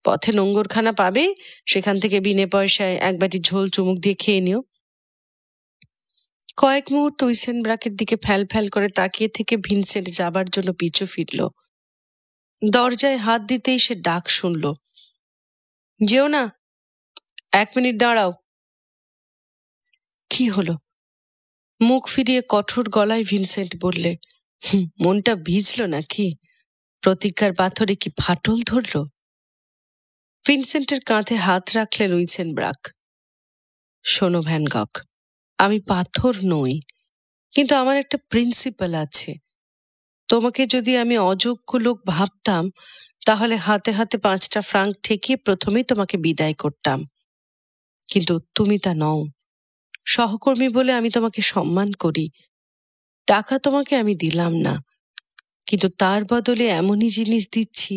[SPEAKER 3] পথে নোংরখানা পাবে, সেখান থেকে বিনে পয়সায় এক বাটি ঝোল চুমুক দিয়ে খেয়ে নিও। কয়েক মুহূর্ত উইসেনব্রাকের দিকে ফ্যাল ফ্যাল করে তাকিয়ে থেকে ভিনসেন্ট যাবার জন্য পিছু ফিরল। দরজায় হাত দিতেই সে ডাক শুনল, যেও না, 1 মিনিট দাঁড়াও। কি হলো? মুখ ফিরিয়ে কঠোর গলায় ভিনসেন্ট বললে, মনটা ভিজল নাকি? প্রতিজ্ঞার পাথরে কি ফাটল ধরল? ভিনসেন্টের কাঁধে হাত রাখলেন উইসেনব্রাক। শোনো ভ্যান গক, আমি পাথর নই, কিন্তু আমার একটা প্রিন্সিপাল আছে। তোমাকে যদি আমি অযোগ্য লোক ভাবতাম, তাহলে হাতে হাতে 5টা ফ্রাঙ্ক ঠেকিয়ে প্রথমেই তোমাকে বিদায় করতাম। কিন্তু তুমি তা নও। সহকর্মী বলে আমি তোমাকে সম্মান করি। টাকা তোমাকে আমি দিলাম না, কিন্তু তার বদলে এমনই জিনিস দিচ্ছি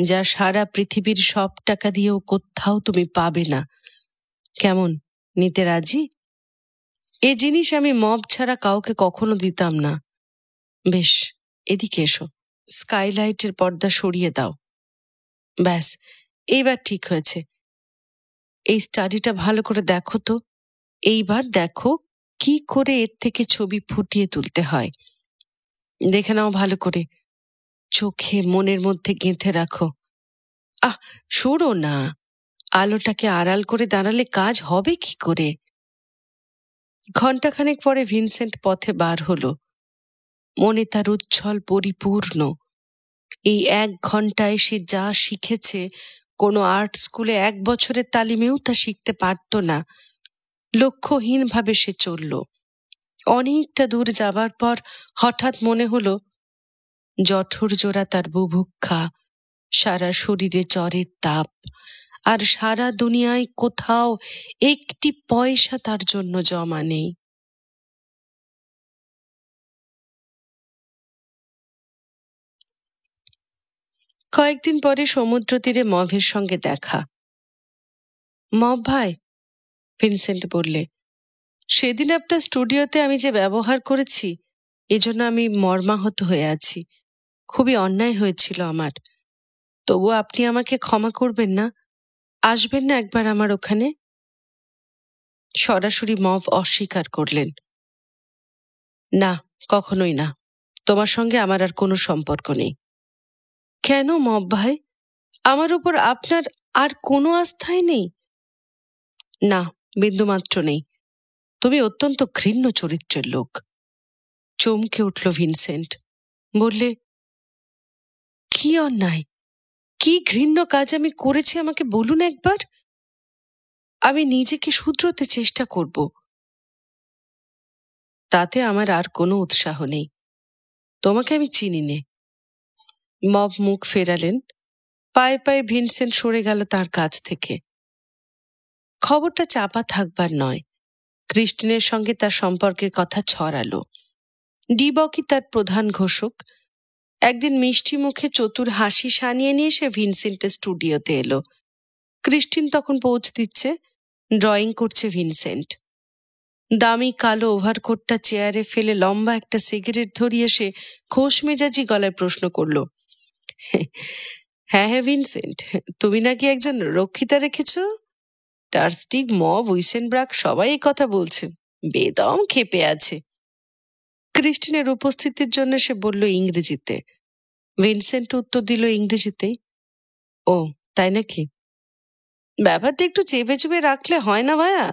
[SPEAKER 3] যা সারা পৃথিবীর সব টাকা দিয়েও কোথাও তুমি পাবে না। কেমন, নিতে রাজি? এ জিনিস আমি মব ছাড়া কাউকে কখনো দিতাম না। বেশ, এদিকে এসো। স্কাইলাইটের পর্দা সরিয়ে দাও। ব্যাস, এইবার ঠিক হয়েছে। এই স্টাডিটা ভালো করে দেখো তো। এইবার দেখো কি করে এর থেকে ছবি ফুটিয়ে তুলতে হয়। দেখে নাও ভালো করে, চোখে মনের মধ্যে গেঁথে রাখো। সরো না, আলোটাকে আড়াল করে দাঁড়ালে কাজ হবে কি করে? ঘণ্টাখানেক পরে ভিনসেন্ট পথে বার হলো। মনে তার উচ্ছল পরিপূর্ণ। এই 1 ঘন্টায় সে যা শিখেছে, কোনো আর্ট স্কুলে 1 বছরের তালিমেও তা শিখতে পারত না। লক্ষ্যহীনভাবে সে চলল। অনেকটা দূর যাবার পর হঠাৎ মনে হলো জঠর জোড়া তার বুভুক্ষা, সারা শরীরে জ্বরের তাপ, আর সারা দুনিয়ায় কোথাও একটি পয়সা তার জন্য জমা নেই। কয়েকদিন পরে সমুদ্র তীরে মভের সঙ্গে দেখা। মভ ভাই, ভিনসেন্ট বললে, সেদিন আপনার স্টুডিওতে আমি যে ব্যবহার করেছি, এজন্য আমি মর্মাহত হয়ে আছি। খুবই অন্যায় হয়েছিল আমার। তবু আপনি আমাকে ক্ষমা করবেন না? আসবেন না একবার আমার ওখানে? সরাসরি মব অস্বীকার করলেন। না, কখনোই না। তোমার সঙ্গে আমার আর কোনো সম্পর্ক নেই। কেন মব ভাই? আমার উপর আপনার আর কোনো আস্থাই নেই? না, বিন্দুমাত্র নেই। তুমি অত্যন্ত ঘৃণ্য চরিত্রের লোক। চমকে উঠল ভিনসেন্ট। বললে, কি অন্যায়, কি ঘৃণ্য কাজ আমি করেছি আমাকে বলুন একবার। আমি নিজেকে শুধরোতে চেষ্টা করব। তাতে আমার আর কোনো উৎসাহ নেই। তোমাকে আমি চিনি নে। মব মুখ ফেরালেন। পায়ে পায়ে ভিনসেন্ট সরে গেল তার কাছ থেকে। খবরটা চাপা থাকবার নয়। ক্রিস্টিনের সঙ্গে তার সম্পর্কের কথা ছড়ালো। ডিবকি তার প্রধান ঘোষক। একদিন মিষ্টি মুখে চতুর হাসি সানিয়ে নিয়ে সে ভিনসেন্টের স্টুডিওতে এলো। ক্রিস্টিন তখন পৌঁছ দিচ্ছে। ড্রয়িং করছে ভিনসেন্ট। দামি কালো ওভারকোটটা চেয়ারে ফেলে লম্বা একটা সিগারেট ধরিয়ে সে খোশ মেজাজি গলায় প্রশ্ন করল, হ্যাঁ হ্যাঁ ভিনসেন্ট, তুমি নাকি একজন রক্ষিতা রেখেছ? টার্স্টিগ, মব, উইসেনব্রাক সবাই এই কথা বলছে। বেদম ক্ষেপে আছে। ক্রিস্টিনের উপস্থিতির জন্য সে বলল ইংরেজিতে। ভিনসেন্ট উত্তর দিল ইংরেজিতেই। ও তাই নাকি? ব্যাপারটা একটু চেপে চেপে রাখলে হয় না ভায়া?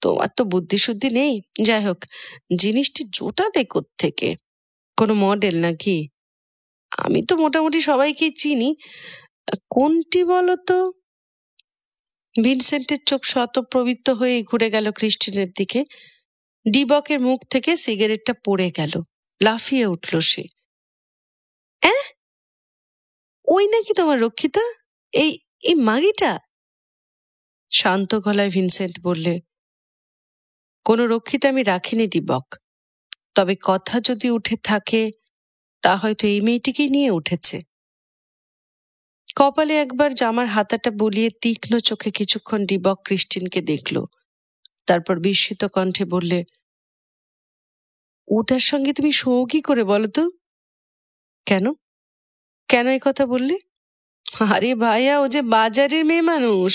[SPEAKER 3] তোমার তো বুদ্ধিশুদ্ধি নেই। যাই হোক, জিনিসটি জোটালে কোত্থেকে? কোনো মডেল নাকি? আমি তো মোটামুটি সবাইকে চিনি। কোনটি বলো তো? ভিনসেন্টের চোখ শতপ্রবৃত্ত হয়ে ঘুরে গেল ক্রিস্টিনের দিকে। ডিবকের মুখ থেকে সিগারেটটা পড়ে গেল। লাফিয়ে উঠল সে। ওই নাকি তোমার রক্ষিতা? এই এই মাগিটা? শান্ত গলায় ভিনসেন্ট বললে, কোনো রক্ষিতা আমি রাখিনি ডিবক। তবে কথা যদি উঠে থাকে তা হয়তো এই মেয়েটিকেই নিয়ে উঠেছে। কপালে একবার জামার হাতাটা বুলিয়ে তীক্ষ্ণ চোখে কিছুক্ষণ ডিবক ক্রিস্টিনকে দেখল। তারপর বিস্মিত কণ্ঠে বললে, ওটার সঙ্গে তুমি শোও কি করে বলো তো? কেন কেন এই কথা বললে? আরে ভাইয়া, ও যে বাজারের মেয়ে মানুষ,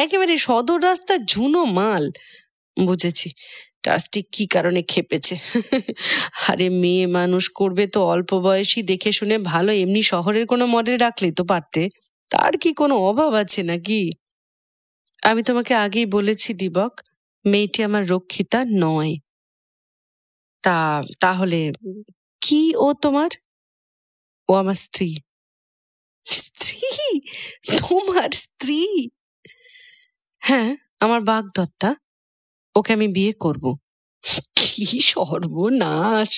[SPEAKER 3] একেবারে সদর রাস্তার ঝুনো মাল। বুঝেছি টার্স্টিক কি কারণে খেপেছে। আরে মেয়ে মানুষ করবে তো অল্প বয়সী দেখে শুনে ভালো, এমনি শহরের কোনো মডেল রাখলেই তো পারতে। তার কি কোনো অভাব আছে নাকি? আমি তোমাকে আগেই বলেছি ডিবক, মেয়েটি আমার রক্ষিতা নয়। তাহলে কি ও তোমার? ও আমার স্ত্রী। স্ত্রী? তোমার স্ত্রী? হ্যাঁ, আমার বাগদত্তা। ওকে আমি বিয়ে করব। কি সর্বনাশ!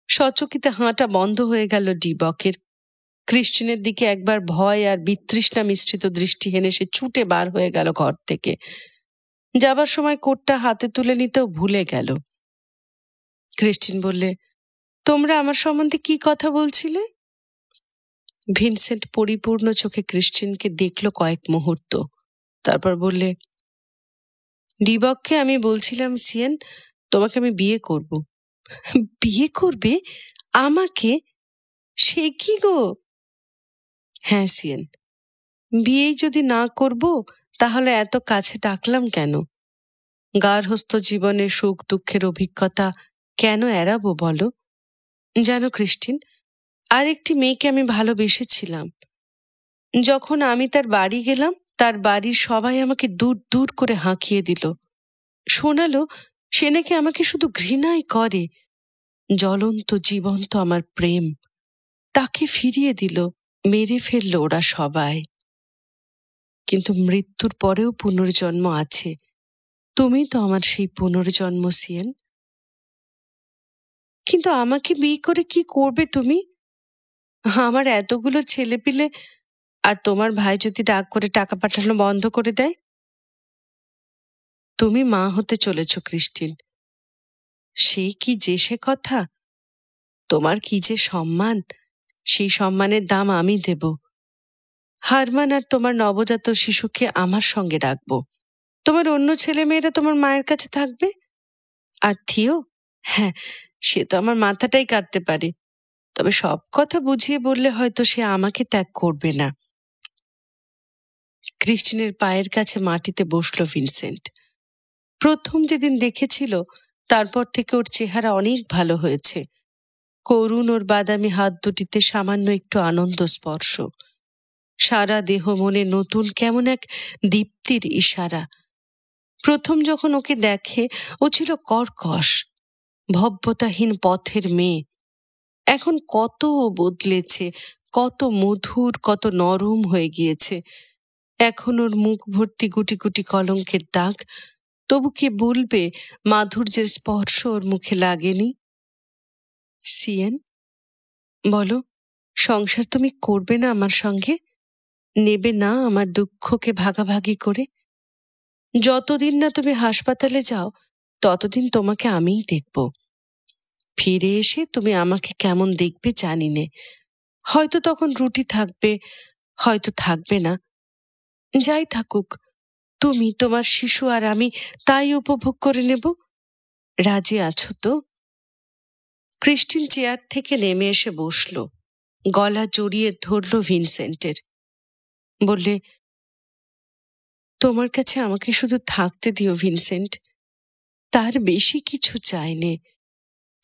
[SPEAKER 3] সচকিতে হাঁটা বন্ধ হয়ে গেল ডিবকের। ক্রিস্টিনের দিকে একবার ভয় আর বিতৃষ্ণা মিশ্রিত দৃষ্টি হেনে সে ছুটে বার হয়ে গেল ঘর থেকে। যাবার সময় কোটটা হাতে তুলে নিতেও ভুলে গেল। ক্রিস্টিন বললে, তোমরা আমার সম্বন্ধে কি কথা বলছিলে? ভিনসেন্ট পরিপূর্ণ চোখে ক্রিস্টিনকে দেখল কয়েক মুহূর্ত। তারপর বললে, ডিবককে আমি বলছিলাম সিয়েন, তোমাকে আমি বিয়ে করব। বিয়ে করবে আমাকে? সে কি গো? হ্যাঁ সিয়েন, বিয়েই যদি না করব তাহলে এত কাছে ডাকলাম কেন? গার্হস্থ্য জীবনের সুখ দুঃখের অভিজ্ঞতা কেন এড়াবো বলো? জানো ক্রিস্টিন, আরেকটি মেয়েকে আমি ভালোবেসেছিলাম। যখন আমি তার বাড়ি গেলাম, তার বাড়ির সবাই আমাকে দূর দূর করে হাঁকিয়ে দিল। শোনালো সে নাকি আমাকে শুধু ঘৃণাই করে। জ্বলন্ত জীবন্ত আমার প্রেম তাকে ফিরিয়ে দিল। মেরে ফেলল ওরা সবাই। কিন্তু মৃত্যুর পরেও পুনর্জন্ম আছে। তুমি তো আমার সেই পুনর্জন্ম সিয়েন। কিন্তু আমাকে বিয়ে করে কি করবে তুমি? আমার এতগুলো ছেলেপিলে, আর তোমার ভাই যদি রাগ করে টাকা পাঠানো বন্ধ করে দেয়? তুমি মা হতে চলেছ ক্রিস্টিন। সে কি যে সে কথা? তোমার কি যে সম্মান, সেই সম্মানের দাম আমি দেব। হারমান আর তোমার নবজাত শিশুকে আমার সঙ্গে রাখবো। তোমার অন্য ছেলেমেয়েরা তোমার মায়ের কাছে থাকবে। আর থিও, হ্যাঁ, সে তো আমার মাথাটাই কাটতে পারে। তবে সব কথা বুঝিয়ে বললে হয়তো সে আমাকে ত্যাগ করবে না। ক্রিস্টিনের পায়ের কাছে মাটিতে বসল ভিনসেন্ট। প্রথম যেদিন দেখেছিল তারপর থেকে ওর চেহারা অনেক ভালো হয়েছে। করুণ ওর বাদামি হাত দুটিতে সামান্য একটু আনন্দ স্পর্শ, সারা দেহ মনে নতুন কেমন এক দীপ্তির ইশারা। প্রথম যখন ওকে দেখে ও ছিল কর্কশ, ভব্যতাহীন পথের মেয়ে। এখন কত বদলেছে, কত মধুর, কত নরম হয়ে গিয়েছে। এখন ওর মুখ ভর্তি গুটি গুটি কলঙ্কের দাগ, তবু কে বলবে মাধুর্যের স্পর্শ ওর মুখে লাগেনি? সিয়েন, বলো, সংসার তুমি করবে না আমার সঙ্গে? নেবে না আমার দুঃখকে ভাগাভাগি করে? যতদিন না তুমি হাসপাতালে যাও ততদিন তোমাকে আমিই দেখব। ফিরে এসে তুমি আমাকে কেমন দেখবে জানি নে। হয়তো তখন রুটি থাকবে, হয়তো থাকবে না। যাই থাকুক, তুমি, তোমার শিশু আর আমি তাই উপভোগ করে নেব। রাজি আছো তো? ক্রিস্টিন চেয়ার থেকে নেমে এসে বসল, গলা জড়িয়ে ধরল ভিনসেন্টের। বললে, তোমার কাছে আমাকে শুধু থাকতে দিও ভিনসেন্ট, তার বেশি কিছু চাইনে।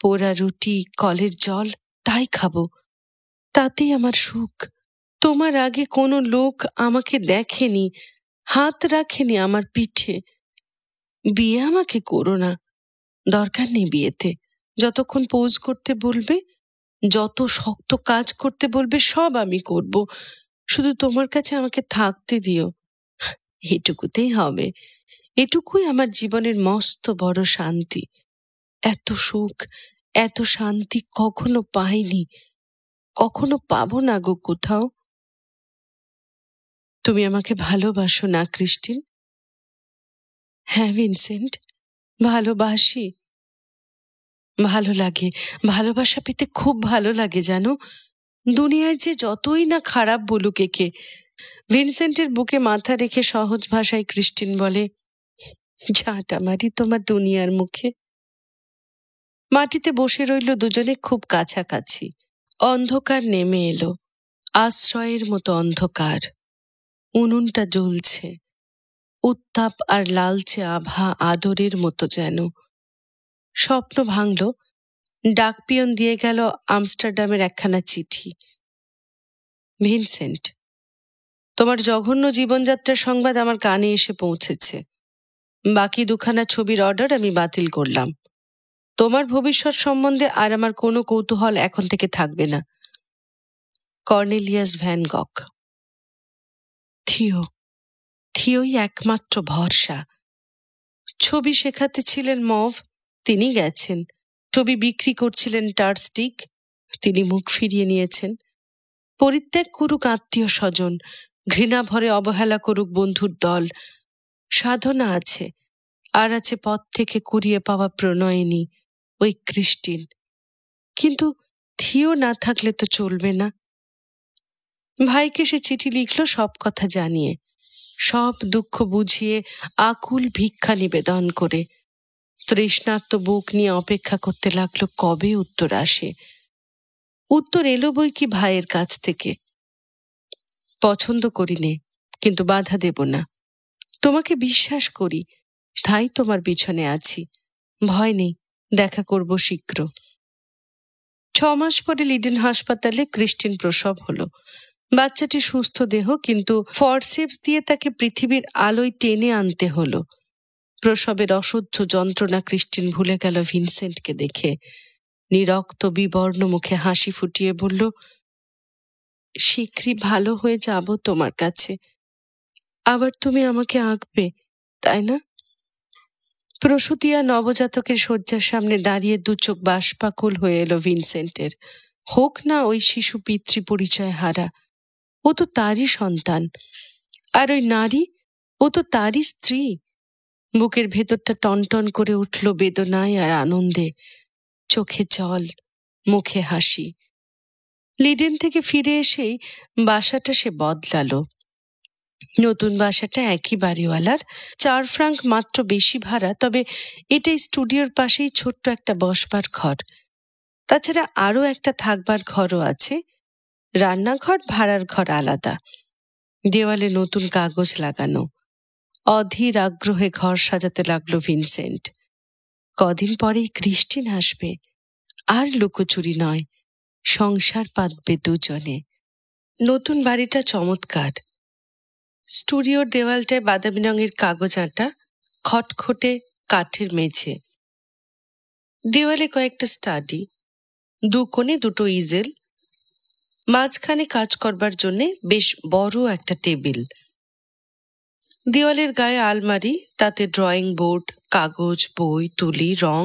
[SPEAKER 3] পোড়া রুটি, কলের জল, তাই খাবো, তাতেই আমার সুখ। তোমার আগে কোনো লোক আমাকে দেখেনি, হাত রাখেনি আমার পিঠে। বিয়ে আমাকে করো না, দরকার নেই বিয়েতে। যতক্ষণ পোজ করতে বলবে, যত শক্ত কাজ করতে বলবে, সব আমি করব। শুধু তোমার কাছে আমাকে থাকতে দিও, এটুকুতেই হবে। এটুকুই আমার জীবনের মস্ত বড় শান্তি। এত সুখ, এত শান্তি কখনো পাইনি, কখনো পাবো না গো কোথাও। তুমি আমাকে ভালোবাসো না ক্রিস্টিন? হ্যাঁ ভিনসেন্ট, ভালোবাসি। ভালো লাগে, ভালোবাসা পেতে খুব ভালো লাগে জানো। দুনিয়ার যে যতই না খারাপ বলুক একে। ভিনসেন্টের বুকে মাথা রেখে সহজ ভাষায় ক্রিস্টিন বলে, ঝাঁটা মারি তোমার দুনিয়ার মুখে। মাটিতে বসে রইল দুজনে খুব কাছাকাছি। অন্ধকার নেমে এলো, আশ্রয়ের মতো অন্ধকার। উনুনটা জ্বলছে, উত্তাপ আর লালচে আভা আদরের মতো যেন। স্বপ্ন ভাঙল, ডাকপিয়ন দিয়ে গেল আমস্টারডামের একখানা চিঠি। ভিনসেন্ট, তোমার জঘন্য জীবনযাত্রার সংবাদ আমার কানে এসে পৌঁছেছে। বাকি দুখানা ছবির অর্ডার আমি বাতিল করলাম। তোমার ভবিষ্যৎ সম্বন্ধে আর আমার কোনো কৌতূহল এখন থেকে থাকবে না। Cornelius van গক। থিও, থিওই একমাত্র ভরসা। ছবি শেখাতে ছিলেন মভ, তিনি গেছেন। ছবি বিক্রি করছিলেন টার্স্টিক, তিনি মুখ ফিরিয়ে নিয়েছেন। পরিত্যাগ করুক আত্মীয় স্বজন, ঘৃণা ভরে অবহেলা করুক বন্ধুর দল। সাধনা আছে, আর আছে পথ থেকে কুড়িয়ে পাওয়া প্রণয়িনী, ওই ক্রিস্টিন। কিন্তু থিও না থাকলে তো চলবে না। ভাইকে সে চিঠি লিখল সব কথা জানিয়ে, সব দুঃখ বুঝিয়ে, আকুল ভিক্ষা নিবেদন করে। তৃষ্ণার্ত বুক নিয়ে অপেক্ষা করতে লাগলো কবে উত্তর আসে। উত্তর এলো বই কি ভাইয়ের কাছ থেকে। পছন্দ করি নে, কিন্তু বাধা দেব না। তোমাকে বিশ্বাস করি, তাই তোমার পিছনে আছি। ভয় নেই, দেখা করব শীঘ্র। 6 মাস পরে লিডেন হাসপাতালে ক্রিস্টিন প্রসব হলো। বাচ্চাটি সুস্থ দেহ, কিন্তু ফরসেপস দিয়ে তাকে পৃথিবীর আলোয় টেনে আনতে হলো। প্রসবের অসহ্য যন্ত্রণা ক্রিস্টিন ভুলে গেল ভিনসেন্টকে দেখে। নিরক্ত বিবর্ণ মুখে হাসি ফুটিয়ে বলল, শীঘ্রই ভালো হয়ে যাব তোমার কাছে। আবার তুমি আমাকে আঁকবে, তাই না? প্রসূতি আর নবজাতকের শয্যার সামনে দাঁড়িয়ে দু চোখ বাষ্পাকুল হয়ে এলো ভিনসেন্টের। হোক না ওই শিশু পিতৃ পরিচয় হারা, ও তো তারই সন্তান। আর ওই নারী, ও তো তারই স্ত্রী। বুকের ভেতরটা টনটন করে উঠল বেদনায় আর আনন্দে। চোখে জল, মুখে হাসি। লিডেন থেকে ফিরে এসেই বাসাটা সে বদলালো। নতুন বাসাটা একই বাড়িওয়ালার, 4 ফ্রাঙ্ক মাত্র বেশি ভাড়া। তবে এটাই স্টুডিওর পাশেই ছোট্ট একটা বসবার ঘর। তাছাড়া আরও একটা থাকবার ঘরও আছে। রান্নাঘর, ভাড়ার ঘর আলাদা। দেওয়ালে নতুন কাগজ লাগানো। অধীর আগ্রহে ঘর সাজাতে লাগলো ভিনসেন্ট। কদিন পরেই ক্রিস্টিন আসবে, আর লুকোচুরি নয়, সংসার পাতবে দুজনে। নতুন বাড়িটা চমৎকার। স্টুডিওর দেওয়ালটায় বাদামি রঙের কাগজ আঁটা, খটখটে কাঠের মেঝে, দেওয়ালে কয়েকটা স্টাডি, দু কোণে দুটো ইজেল, মাঝখানে কাজ করবার জন্যে বেশ বড় একটা টেবিল। দেওয়ালের গায়ে আলমারি, তাতে ড্রয়িং বোর্ড, কাগজ, বই, তুলি, রং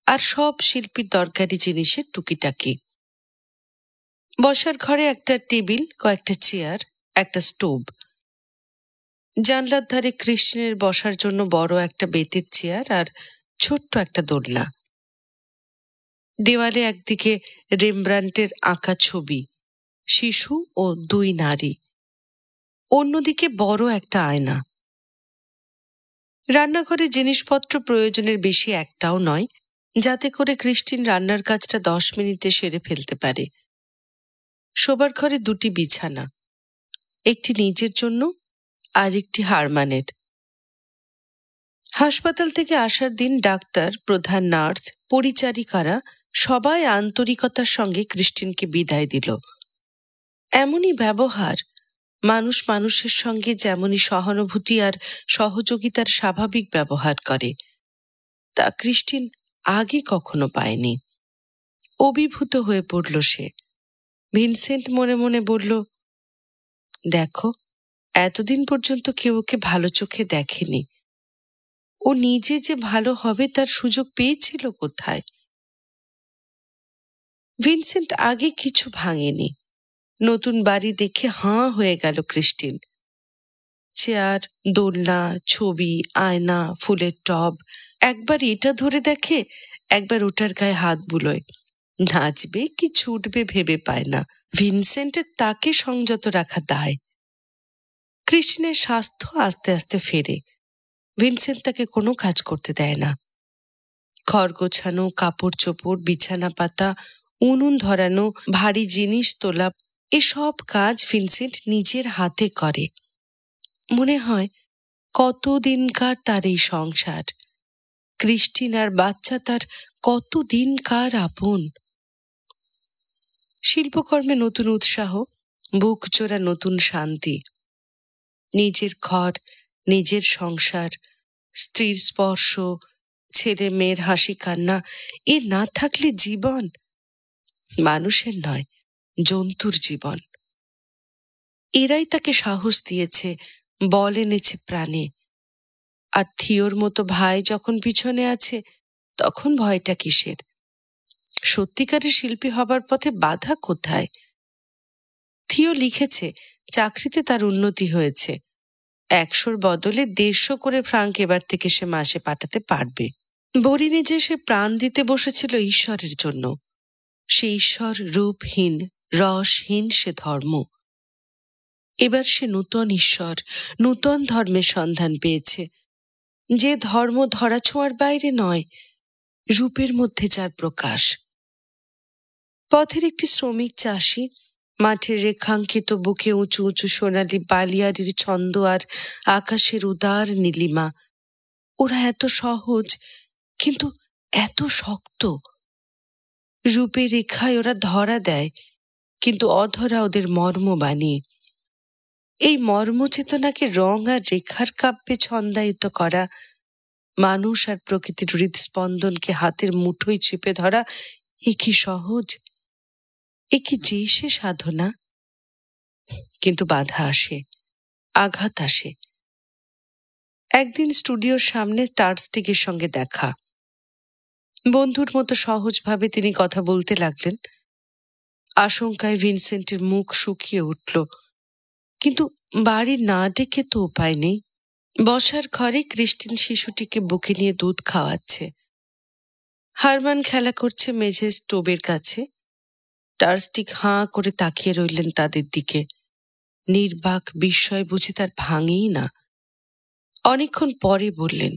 [SPEAKER 3] আর সব শিল্পীর দরকারি জিনিসের টুকিটাকি। বসার ঘরে একটা টেবিল, কয়েকটা চেয়ার, একটা স্টোভ। জানলার ধারে ক্রিস্টিনের বসার জন্য বড় একটা বেতের চেয়ার আর ছোট্ট একটা দোলনা। দেওয়ালে একদিকে রেমব্রান্টের আঁকা ছবি, শিশু ও দুই নারী, অন্যদিকে বড় একটা আয়না। রান্নাঘরে জিনিসপত্র প্রয়োজনের বেশি একটাও নয়, যাতে করে ক্রিস্টিন রান্নার কাজটা 10 মিনিটে সেরে ফেলতে পারে। শোবার ঘরে দুটি বিছানা, একটি নিজের জন্য আর একটি হারমানের। হাসপাতাল থেকে আসার দিন ডাক্তার, প্রধান নার্স, পরিচারিকারা সবাই আন্তরিকতার সঙ্গে ক্রিস্টিনকে বিদায় দিল। এমনই ব্যবহার, মানুষ মানুষের সঙ্গে যেমনই সহানুভূতি আর সহযোগিতার স্বাভাবিক ব্যবহার করে, তা ক্রিস্টিন আগে কখনো পায়নি। অভিভূত হয়ে পড়ল সে। ভিনসেন্ট মনে মনে বলল, দেখো, এতদিন পর্যন্ত কেউ ওকে ভালো চোখে দেখেনি। ও নিজে যে ভালো হবে তার সুযোগ পেয়েছিল কোথায়? ভিনসেন্ট আগে কিছু ভাঙেনি। নতুন বাড়ি দেখে হাঁ হয়ে গেল ক্রিস্টিন। চেয়ার, দোলনা, ছবি, আয়না, ফুলের টব, একবার এটা ধরে দেখে, একবার ওটার গায়ে হাত বুলোয়। নাচবে কি ছুটবে ভেবে পায় না। ভিনসেন্টের তাকে সংযত রাখা দায়। ক্রিস্টিনের স্বাস্থ্য আস্তে আস্তে ফেরে। ভিনসেন্ট তাকে কোনো কাজ করতে দেয় না। ঘর গোছানো, কাপড় চোপড়, বিছানা পাতা, উনুন ধরানো, ভারী জিনিস তোলা, এসব কাজ ভিনসেন্ট নিজের হাতে করে। মনে হয় কতদিনকার তার এই সংসার। ক্রিস্টিন আর বাচ্চা তার কতদিনকার আপন। শিল্পকর্মে নতুন উৎসাহ, বুক জোড়া নতুন শান্তি। নিজের ঘর, নিজের সংসার, স্ত্রীর স্পর্শ, ছেলে মেয়ের হাসি কান্না, এ না থাকলে জীবন মানুষের নয়, জন্তুর জীবন। এরাই তাকে সাহস দিয়েছে, বল এনেছে প্রাণে। আর থিওর মতো ভাই যখন পিছনে আছে, তখন ভয়টা কিসের? সত্যিকারের শিল্পী হবার পথে বাধা কোথায়? থিও লিখেছে চাকরিতে তার উন্নতি হয়েছে। 100-র বদলে 150 করে ফ্রাঙ্ক এবার থেকে সে মাসে পাঠাতে পারবে। বরিনে যে সে প্রাণ দিতে বসেছিল ঈশ্বরের জন্য, সে ঈশ্বর রূপহীন, রসহীন সে ধর্ম। এবার সে নূতন ঈশ্বর, নূতন ধর্মের সন্ধান পেয়েছে, যে ধর্ম ধরাছোঁয়ার বাইরে নয়, রূপের মধ্যে যার প্রকাশ। পথের একটি শ্রমিক চাষী, মাঠের রেখাঙ্কিত বুকে উঁচু উঁচু সোনালি বালিয়ারির ছন্দ আর আকাশের উদার নীলিমা। ওরা এত সহজ, কিন্তু এত শক্ত। রূপে রেখায় ওরা ধরা দেয়, কিন্তু অধরা ওদের মর্ম বানিয়ে। এই মর্মচেতনাকে রং আর রেখার কাব্যে ছন্দায়িত করা, মানুষ আর প্রকৃতির হৃদস্পন্দনকে হাতের মুঠোয় চেপে ধরা, এ কি সহজ? এ কি যে সে সাধনা? কিন্তু বাধা আসে, আঘাত আসে। একদিন স্টুডিওর সামনে টার্স্টিগের সঙ্গে দেখা। বন্ধুর মতো সহজভাবে তিনি কথা বলতে লাগলেন। আশঙ্কায় ভিনসেন্টের মুখ শুকিয়ে উঠল, কিন্তু বাড়ি না ডেকে তো উপায় নেই। বসার ঘরে ক্রিস্টিন শিশুটিকে বুকে নিয়ে দুধ খাওয়াচ্ছে। হারমান খেলা করছে মেঝে স্টোভের কাছে। টার্স্টিগ হাঁ করে তাকিয়ে রইলেন তাদের দিকে। নির্বাক বিস্ময় বুঝি তার ভাঙেই না। অনেকক্ষণ পরে বললেন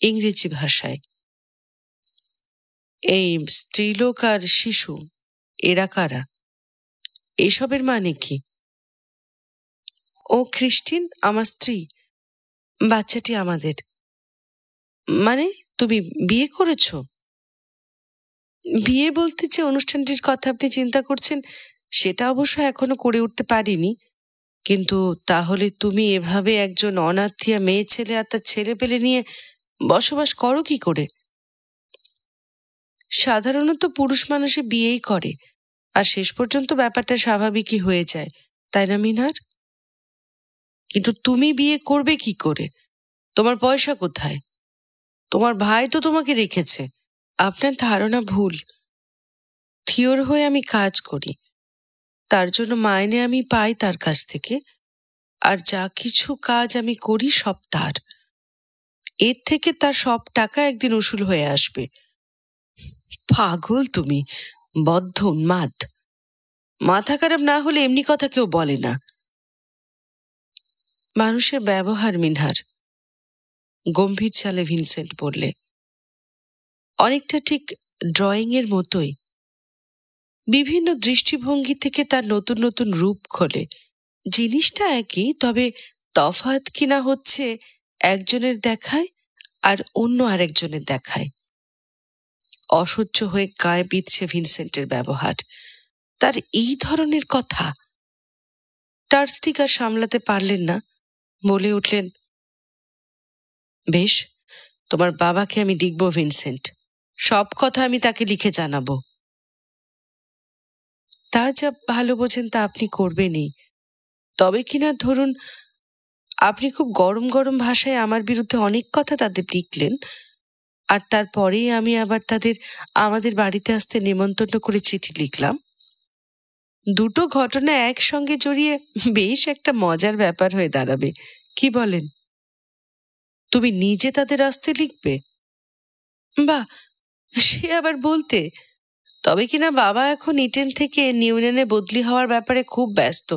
[SPEAKER 3] ইংরেজি ভাষায়, এই স্ত্রীলোক আর শিশু, এরা কারা? এসবের মানে কি? ও ক্রিস্টিন আমার স্ত্রী, বাচ্চাটি আমাদের। মানে তুমি বিয়ে করেছো? বিয়ে বলতে যে অনুষ্ঠানটির কথা আপনি চিন্তা করছেন সেটা অবশ্য এখনো করে উঠতে পারিনি, কিন্তু তাহলে তুমি এভাবে একজন অনাথিয়া মেয়ে ছেলে আর তার ছেলে পেলে নিয়ে বসবাস করো কি করে? সাধারণত পুরুষ মানুষে বিয়েই করে, আর শেষ পর্যন্ত ব্যাপারটা স্বাভাবিকই হয়ে যায়, তাই না মিনহার? কিন্তু তুমি বিয়ে করবে কি করে? তোমার পয়সা কোথায়? তোমার ভাই তো তোমাকে রেখেছে। আপনার ধারণা ভুল। থিওর হয়ে আমি কাজ করি, তার জন্য মাইনে আমি পাই তার কাছ থেকে, আর যা কিছু কাজ আমি করি সব তার। এর থেকে তার সব টাকা একদিন উসুল হয়ে আসবে। পাগল তুমি, বদ্ধ উন্মাদ। মাথা খারাপ না হলে এমনি কথা কেউ বলে না। মানুষের ব্যবহার মিনহার, গম্ভীর চালে ভিনসেন্ট বললে। অনেকটা ঠিক ড্রয়িং এর মতোই। বিভিন্ন দৃষ্টিভঙ্গি থেকে তার নতুন নতুন রূপ খোলে। জিনিসটা একই, তবে তফাৎ কিনা হচ্ছে একজনের দেখায় আর অন্য আরেকজনের দেখায়। অসহ্য হয়ে গায়ে বিঁধছে ভিনসেন্টের ব্যবহার, তার এই ধরনের কথা। টার্স্টিক আর সামলাতে পারলেন না, বলে উঠলেন, বেশ, তোমার বাবাকে আমি লিখব ভিনসেন্ট, সব কথা আমি তাকে লিখে জানাবো। তা যা ভালো বোঝেন তা আপনি করবেনই, তবে কিনা ধরুন আপনি খুব গরম গরম ভাষায় আমার বিরুদ্ধে অনেক কথা তাদের লিখলেন, আর তারপরেই আমি আবার তাদের আমাদের বাড়িতে আসতে নিমন্ত্রণ করে চিঠি লিখলাম। দুটো ঘটনা একসঙ্গে জড়িয়ে বেশ একটা মজার ব্যাপার হয়ে দাঁড়াবে, কি বলেন? তুমি নিজে তাদের আসতে লিখবে? বাহ, সে আবার বলতে। তবে কিনা বাবা এখন ইটেন থেকে নিউল্যান্ডে বদলি হওয়ার ব্যাপারে খুব ব্যস্ত,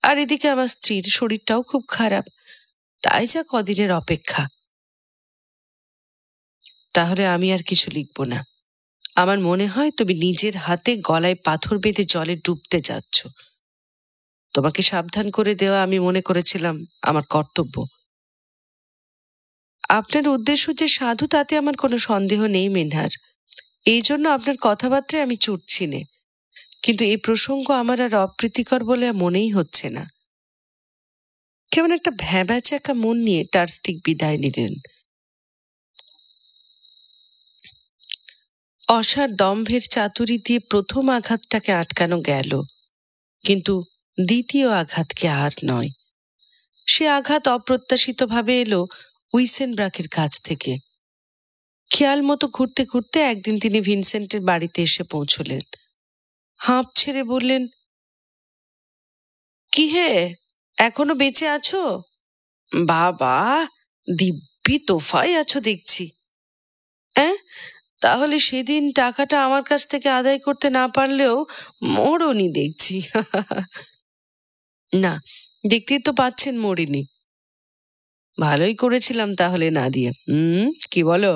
[SPEAKER 3] আর এদিকে আমার স্ত্রীর শরীরটাও খুব খারাপ, তাই যা কদিনের অপেক্ষা। তাহলে আমি আর কিছু লিখব না। আমার মনে হয় তুমি নিজের হাতে গলায় পাথর বেঁধে জলে ডুবতে যাচ্ছ। তোমাকে সাবধান করে দেওয়া আমি মনে করেছিলাম আমার কর্তব্য। আপনার উদ্দেশ্য যে সাধু তাতে আমার কোনো সন্দেহ নেই মিনহার, এই জন্য আপনার কথাবার্তায় আমি চুটছি নে, কিন্তু এই প্রসঙ্গ আমার আর অপ্রীতিকর বলে মনেই হচ্ছে না। কেমন একটা ভ্যাবাচ্যাকা মন নিয়ে টার্স্টিক বিদায় নিলেন। অসার দম্ভের চাতুরি দিয়ে প্রথম আঘাতটাকে আটকানো গেল, কিন্তু দ্বিতীয় আঘাতকে আর নয়। সে আঘাত অপ্রত্যাশিতভাবে এলো উইসেনব্রাকের কাছ থেকে। খেয়াল মতো ঘুরতে ঘুরতে একদিন তিনি ভিনসেন্টের বাড়িতে এসে পৌঁছলেন। হাঁপ ছেড়ে বললেন, কি হে, এখনো বেঁচে আছো? বাবা, দিব্যি তোফায় আছো দেখছি। তাহলে সেদিন টাকাটা আমার কাছ থেকে আদায় করতে না পারলেও মরনি দেখছি। না, দেখতেই তো পাচ্ছেন মরিনি। ভালোই করেছিলাম তাহলে না দিয়ে, কি বলো?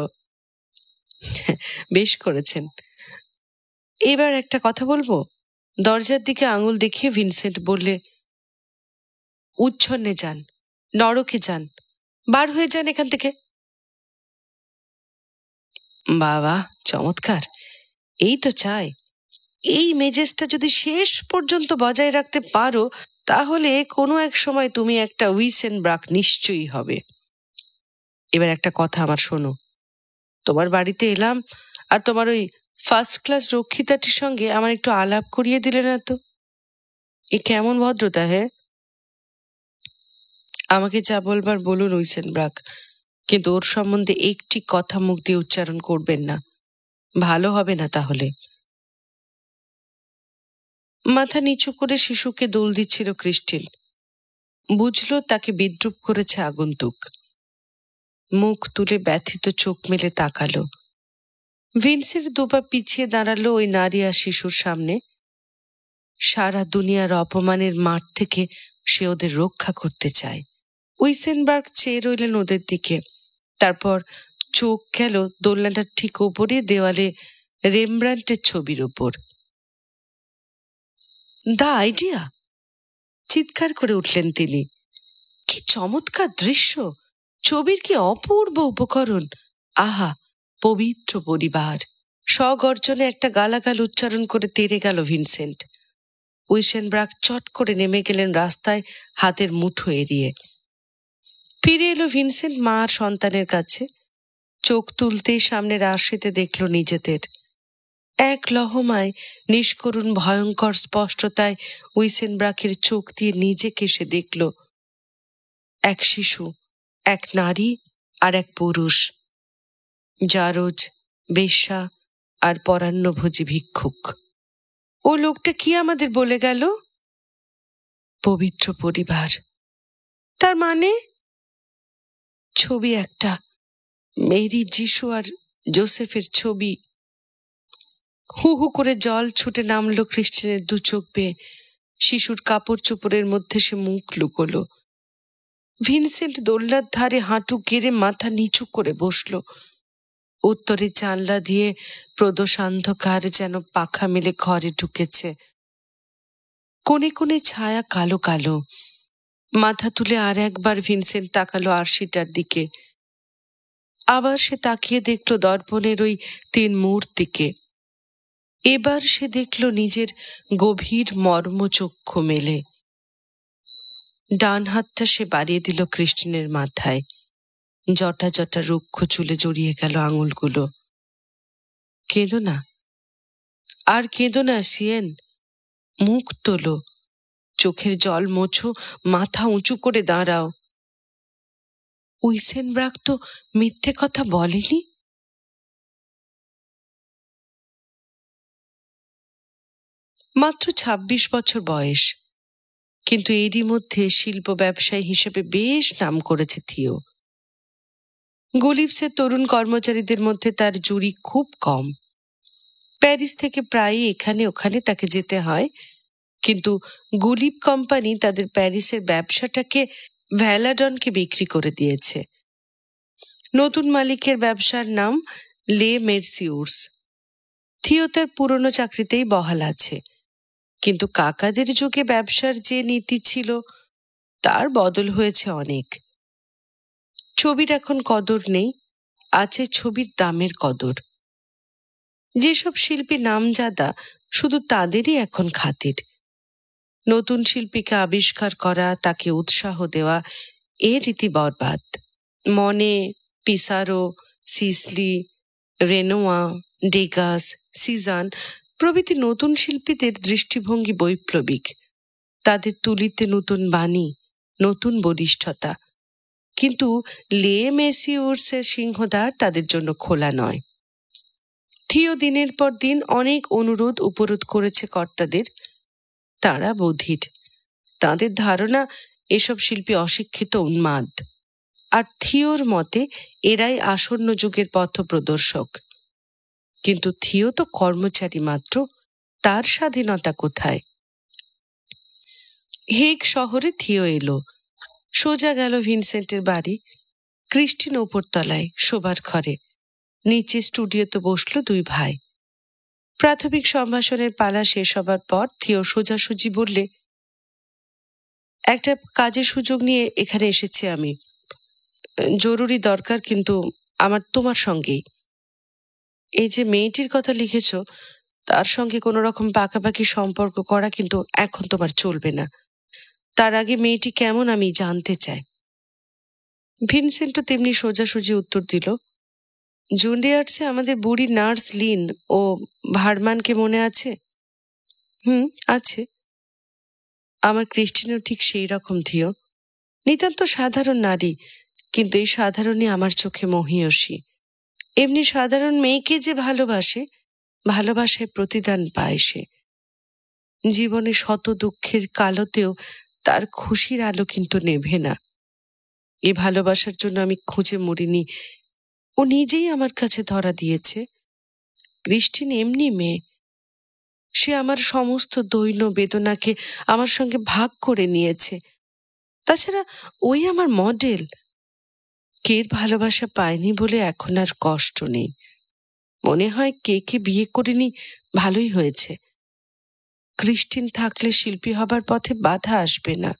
[SPEAKER 3] বেশ করেছেন। এবার একটা কথা বলবো। দরজার দিকে আঙুল দেখিয়ে ভিনসেন্ট বললে, উচ্ছন্নে যান, নরকে যান, বার হয়ে যান এখান থেকে। বাবা, চমৎকার, এই তো চাই। এই মেজাজটা যদি শেষ পর্যন্ত বজায় রাখতে পারো, তাহলে কোনো এক সময় তুমি একটা উইসেনব্রাক নিশ্চয়ই হবে। এবার একটা কথা আমার শোনো। তোমার বাড়িতে এলাম, আর তোমার ওই ফার্স্ট ক্লাস রক্ষিতাটির সঙ্গে আমার একটু আলাপ করিয়ে দিলে না তো? এ কেমন ভদ্রতা? হ্যাঁ, আমাকে যা বলবার বলুন উইসেনব্রাক, কিন্তু ওর সম্বন্ধে একটি কথা মুখ দিয়ে উচ্চারণ করবেন না, ভালো হবে না তাহলে। মাথা নিচু করে শিশুকে দোল দিচ্ছিল ক্রিস্টিন। বুঝল তাকে বিদ্রুপ করেছে আগন্তুক। মুখ তুলে ব্যথিত চোখ মেলে তাকালো। ভিন্সের দুপা পিছিয়ে দাঁড়ালো ওই নারী আর শিশুর সামনে। সারা দুনিয়ার অপমানের মাঠ থেকে সে ওদের রক্ষা করতে চায়। উইসেনবার্গ চেয়ে রইলেন ওদের দিকে, তারপর চোখ গেল দোলনাটার ঠিক ওপরে দেওয়ালে রেমব্রান্টের ছবির ওপর। দা আইডিয়া! চিৎকার করে উঠলেন তিনি। কি চমৎকার দৃশ্য! ছবির কি অপূর্ব উপকরণ! আহা, পবিত্র পরিবার! স্বগর্জনে একটা গালাগাল উচ্চারণ করে তেড়ে গেল ভিনসেন্ট। উইসেনব্রাক চট করে নেমে গেলেন রাস্তায়, হাতের মুঠো এড়িয়ে। ফিরে এলো ভিনসেন্ট মা আর সন্তানের কাছে। চোখ তুলতেই সামনের আরশিতে দেখল নিজেদের। এক লহমায়, নিষ্করুণ ভয়ঙ্কর স্পষ্টতায় উইসেনব্রাকের চোখ দিয়ে নিজেকে সে দেখল। এক শিশু, এক নারী আর এক পুরুষ, জারজ, বেশ্যা আর পরান্নভোজী ভিক্ষুক। ও লোকটা কি আমাদের বলে গেল? পবিত্র পরিবার। তার মানে? ছবি একটা, মেরি, যিশু আর জোসেফের ছবি। হু হু করে জল ছুটে নামলো খ্রিস্টানের দু চোখ বেয়ে। শিশুর কাপড় চোপড়ের মধ্যে সে মুখ লুকোলো। ভিনসেন্ট দোলনার ধারে হাঁটু গেড়ে মাথা নিচু করে বসল। উত্তরে জানলা দিয়ে প্রদোষ অন্ধকার যেন পাখা মেলে ঘরে ঢুকেছে। কোণে কোণে ছায়া কালো কালো। মাথা তুলে আর একবার ভিনসেন্ট তাকালো আরশিটার দিকে। আবার সে তাকিয়ে দেখল দর্পণের ওই 3 মূর্তিকে। এবার সে দেখল নিজের গভীর মর্মচক্ষু মেলে। ডান হাতটা সে বাড়িয়ে দিল খ্রিস্টিনের মাথায়। জটা জটা রুক্ষ চুলে জড়িয়ে গেল আঙুলগুলো। কেঁদো না, আর কেঁদো না সিয়েন। মুখ তোলো, চোখের জল মোছো, মাথা উঁচু করে দাঁড়াও। উইসেনব্রাক তো মিথ্যে কথা বলেনি। মাত্র 26 বছর বয়স, কিন্তু এরই মধ্যে শিল্প ব্যবসায়ী হিসেবে বেশ নাম করেছে থিও। গুলিভসের তরুণ কর্মচারীদের মধ্যে তার জুরি খুব কম। প্যারিস থেকে প্রায়ই এখানে ওখানে তাকে যেতে হয়, কিন্তু গুলিভ কোম্পানি তাদের প্যারিসের ব্যবসাটাকে ভ্যালাডনকে বিক্রি করে দিয়েছে। নতুন মালিকের ব্যবসার নাম লে মেরসিউর্স। থিও তার পুরনো চাকরিতেই বহাল আছে, কিন্তু কাকাদের যুগে ব্যবসার যে নীতি ছিল তার বদল হয়েছে অনেক। ছবির এখন কদর নেই, আছে ছবির দামের কদর। যেসব শিল্পী নামজাদা, শুধু তাদেরই এখন খাতির। নতুন শিল্পীকে আবিষ্কার করা, তাকে উৎসাহ দেওয়া, এ রীতি বরবাদ। মনে, পিসারো, সিসলি, রেনোয়া, ডেগাস, সিজান প্রভৃতি নতুন শিল্পীদের দৃষ্টিভঙ্গি বৈপ্লবিক। তাদের তুলিতে নতুন বাণী, নতুন বলিষ্ঠতা। কিন্তু লে মেসিউর্সের সিংহদ্বার তাদের জন্য খোলা নয়। থিও দিনের পর দিন অনেক অনুরোধ উপরোধ করেছে কর্তাদের। তারা বধির। তাদের ধারণা এসব শিল্পী অশিক্ষিত, উন্মাদ। আর থিওর মতে এরাই আসন্ন যুগের পথপ্রদর্শক। কিন্তু থিও তো কর্মচারী মাত্র, তার স্বাধীনতা কোথায়? হেগ শহরে থিও এলো। সোজা গেল ভিনসেন্টের বাড়ি। ক্রিস্টিন ওপরতলায় শোবার ঘরে, নিচে স্টুডিওতে বসলো 2 ভাই। প্রাথমিক সম্ভাষণের পালা শেষ হবার পর থিও সোজাসুজি বললে, একটা কাজের সুযোগ নিয়ে এখানে এসেছি আমি। জরুরি দরকার, কিন্তু আমার তোমার সঙ্গেই। এই যে মেয়েটির কথা লিখেছ, তার সঙ্গে কোনো রকম পাকাপাকি সম্পর্ক করা কিন্তু এখন তোমার চলবে না। তার আগে মেয়েটি কেমন আমি জানতে চাই। ভিনসেন্টও তেমনি সোজাসুজি উত্তর দিল, জুন্ডিয়ার্সে আমাদের বুড়ি নার্স লিন ও ভারমানকে মনে আছে? আছে। আমার ক্রিস্টিনও ঠিক সেই রকম থিও। নিতান্ত সাধারণ নারী, কিন্তু এই সাধারণই আমার চোখে মহীয়সী। এমনি সাধারণ মেয়েকে যে ভালোবাসে, ভালোবাসায় প্রতিদান পায় সে। জীবনে শত দুঃখের কালোতেও তার খুশির আলো কিন্তু নেভে না। এই ভালোবাসার জন্য আমি খুঁজে মরিনি, ও নিজেই আমার কাছে ধরা দিয়েছে। ক্রিস্টিন এমনি মেয়ে, সে আমার সমস্ত দৈন্য বেদনাকে আমার সঙ্গে ভাগ করে নিয়েছে। তাছাড়া ওই আমার মডেল। কের ভালোবাসা পায়নি বলে এখন আর কষ্ট নেই। মনে হয় কে বিয়ে করিনি, ভালোই হয়েছে। ক্রিস্টিন থাকলে শিল্পী হবার পথে বাধা আসবে না,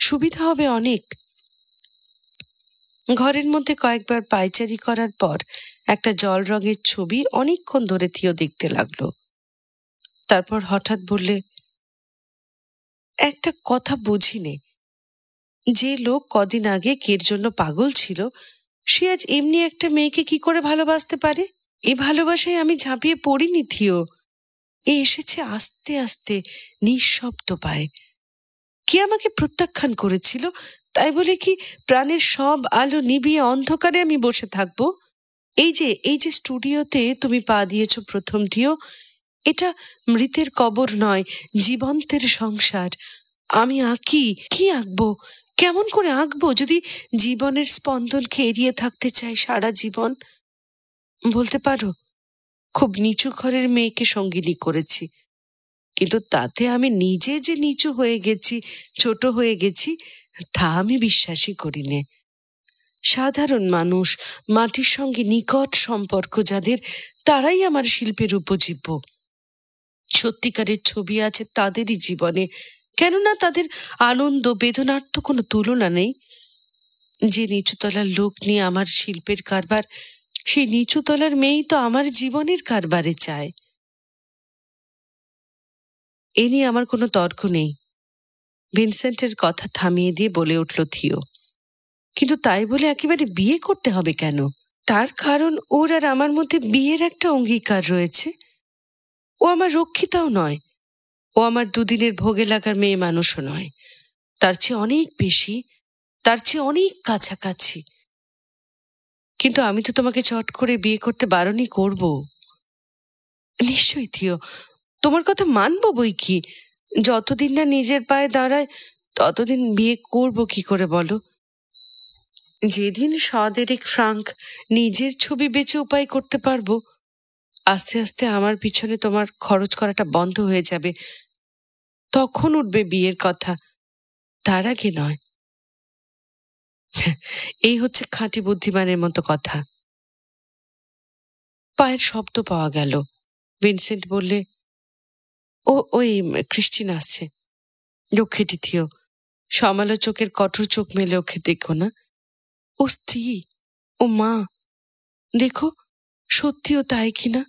[SPEAKER 3] সুবিধা হবে অনেক। ঘরের মধ্যে কয়েকবার পায়চারি করার পর একটা জল রঙের ছবি অনেকক্ষণ ধরে থিও দেখতে লাগলো। তারপর হঠাৎ বললে, একটা কথা বুঝিনে, যে লোক কদিন আগে কের জন্য পাগল ছিল, সে আজ এমনি একটা মেয়েকে কি করে ভালোবাসতে পারে? এই ভালোবাসায় আমি ঝাঁপিয়ে পড়িনি থিও, এ এসেছে আস্তে আস্তে, নিঃশব্দ পায়। কে আমাকে প্রত্যাখ্যান করেছিল, তাই বলে কি প্রাণের সব আলো নিভিয়ে অন্ধকারে আমি বসে থাকবো? এই যে স্টুডিওতে তুমি পা দিয়েছ প্রথম থিও, এটা মৃতের কবর নয়, জীবন্তের সংসার। আমি আঁকি, কি আঁকবো, কেমন করে আঁকবো যদি জীবনের স্পন্দনকে এড়িয়ে থাকতে চাই সারা জীবন? বলতে পারো, খুব নিচু ঘরের মেয়েকে সঙ্গিনী করেছি, কিন্তু তাতে আমি নিজে যে নিচু হয়ে গেছি, ছোট হয়ে গেছি, তা আমি বিশ্বাসই করি নে। সাধারণ মানুষ, মাটির সঙ্গে নিকট সম্পর্ক যাদের, তারাই আমার শিল্পের উপজীব্য। সত্যিকারের ছবি আছে তাদেরই জীবনে, কেননা তাদের আনন্দ বেদনার তো কোনো তুলনা নেই। যে নিচুতলার লোক নিয়ে আমার শিল্পের কারবার, সেই নিচুতলার মেয়েই তো আমার জীবনের কারবারে চায়। এ নিয়ে আমার কোনো তর্ক নেই। ভিনসেন্টের কথা থামিয়ে দিয়ে বলে উঠল থিও, কিন্তু তাই বলে একেবারে বিয়ে করতে হবে কেন? তার কারণ ওর আর আমার মধ্যে বিয়ের একটা অঙ্গীকার রয়েছে। ও আমার রক্ষিতাও নয়, ও আমার দুদিনের ভোগে লাগার মেয়ে মানুষও নয়, তার চেয়ে অনেক বেশি, তার চেয়ে অনেক কাছাকাছি। কিন্তু আমি তো তোমাকে চট করে বিয়ে করতে বারণই করব। নিশ্চয়ই থিও, তোমার কথা মানবো বই কি। যতদিন না নিজের পায়ে দাঁড়ায় ততদিন বিয়ে করব কি করে বলো? যেদিন সদেরিক ফ্রাঙ্ক নিজের ছবি বেচে উপায় করতে পারবো, আস্তে আস্তে আমার পিছনে তোমার খরচ করাটা বন্ধ হয়ে যাবে, তখন উঠবে বিয়ের কথা, তার আগে নয়। এই হচ্ছে খাঁটি বুদ্ধিমানের মতো কথা। পায়ের শব্দ পাওয়া গেল। ভিনসেন্ট বললে, ওই ক্রিস্টিন আসছে। লক্ষ্মীটি থিও, সমালোচকের কঠোর চোখ মেলে ওকে দেখো না। ও স্ত্রী, ও মা, দেখো সত্যিও তাই কিনা।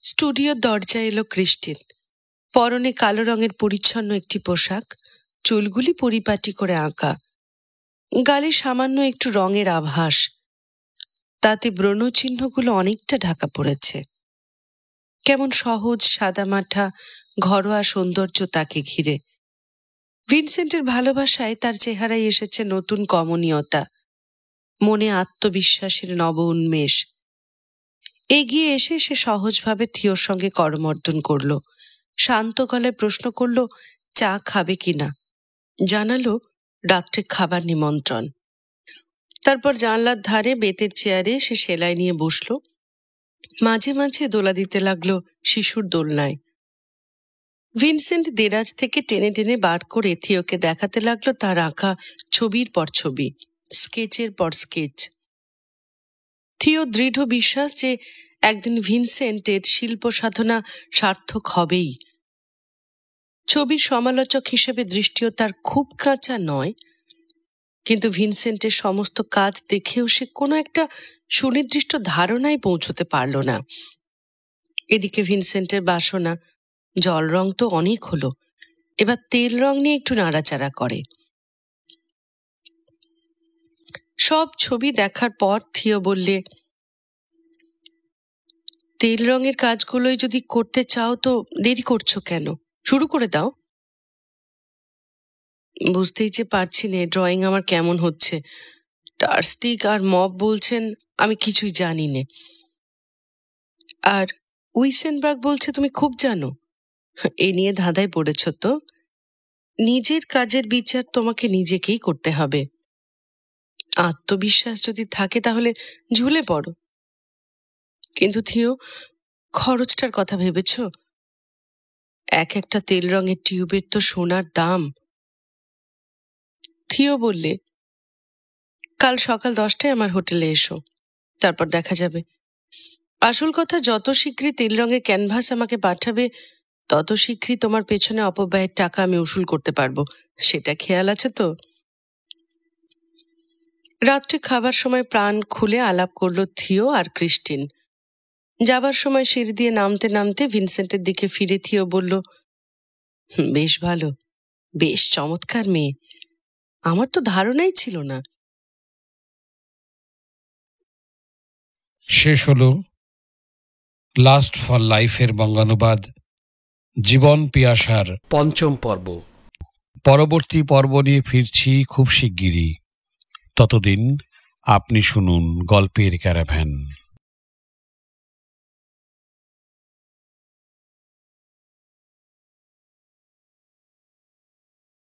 [SPEAKER 3] স্টুডিওর দরজায় এলো ক্রিস্টিন। পরনে কালো রঙের পরিচ্ছন্ন একটি পোশাক, চুলগুলি পরিপাটি করে আঁকা, গালে সামান্য একটু রঙের আভাস, তাতে ব্রণচিহ্নগুলো অনেকটা ঢাকা পড়েছে। কেমন সহজ সাদামাঠা ঘরোয়া সৌন্দর্য তাকে ঘিরে। ভিনসেন্টের ভালোবাসায় তার চেহারায় এসেছে নতুন কমনীয়তা, মনে আত্মবিশ্বাসের নব উন্মেষ। এগিয়ে এসে সে সহজভাবে থিওর সঙ্গে করমর্দন করল, শান্ত গলায় প্রশ্ন করল চা খাবে কিনা। জানালো রাত্রে খাবার নিমন্ত্রণ। তারপর জানলার ধারে বেতের চেয়ারে সে সেলাই নিয়ে বসল, মাঝে মাঝে দোলা দিতে লাগলো শিশুর দোলনায়। ভিনসেন্ট দেরাজ থেকে টেনে টেনে বার করে থিওকে দেখাতে লাগলো তার আঁকা ছবির পর ছবি, স্কেচের পর স্কেচ। থিও দৃঢ় বিশ্বাস যে একদিন ভিনসেন্টের শিল্প সাধনা সার্থক হবেই। ছবির সমালোচক হিসেবে দৃষ্টিও তার খুব কাঁচা নয়, কিন্তু ভিনসেন্টের সমস্ত কাজ দেখেও সে কোনো একটা সুনির্দিষ্ট ধারণায় পৌঁছতে পারল না। এদিকে ভিনসেন্টের বাসনা, জল রং তো অনেক হলো, এবার তেল রং নিয়ে একটু নাড়াচাড়া করে। সব ছবি দেখার পর থিও বললে, তেল রঙের কাজগুলোই যদি করতে চাও তো দেরি করছো কেন, শুরু করে দাও। বুঝতেই যে পারছি না ড্রয়িং আমার কেমন হচ্ছে। টার্স্টিক আর মব বলছেন আমি কিছুই জানি নে, আর উইসেনবার্গ বলছে তুমি খুব জানো। এ নিয়ে ধাঁধায় পড়েছ তো। নিজের কাজের বিচার তোমাকে নিজেকেই করতে হবে। আত্মবিশ্বাস যদি থাকে তাহলে ঝুলে পড়ো। কিন্তু থিও, খরচটার কথা ভেবেছ? এক একটা তেল রঙের টিউবের তো সোনার দাম। থিও বললে, কাল সকাল 10টায় আমার হোটেলে এসো, তারপর দেখা যাবে। আসল কথা, যত শীঘ্রই তেল রঙের ক্যানভাস আমাকে পাঠাবে তত শীঘ্রই তোমার পেছনে অপব্যয়ের টাকা আমি উসুল করতে পারবো, সেটা খেয়াল আছে তো? রাত্রে খাবার সময় প্রাণ খুলে আলাপ করলো থিও আর ক্রিস্টিন। যাবার সময় সিঁড়ি দিয়ে নামতে নামতে ভিনসেন্টের দিকে ফিরে থিও বলল, বেশ ভালো, বেশ চমৎকার মেয়ে, আমার তো ধারণাই ছিল না।
[SPEAKER 1] শেষ হলো লাস্ট ফর লাইফের বঙ্গানুবাদ জীবন পিয়াসার
[SPEAKER 2] ৫ম পর্ব।
[SPEAKER 1] পরবর্তী পর্ব নিয়ে ফিরছি খুব শিগগিরই। ততদিন আপনি শুনুন গল্পের ক্যারাভ্যান।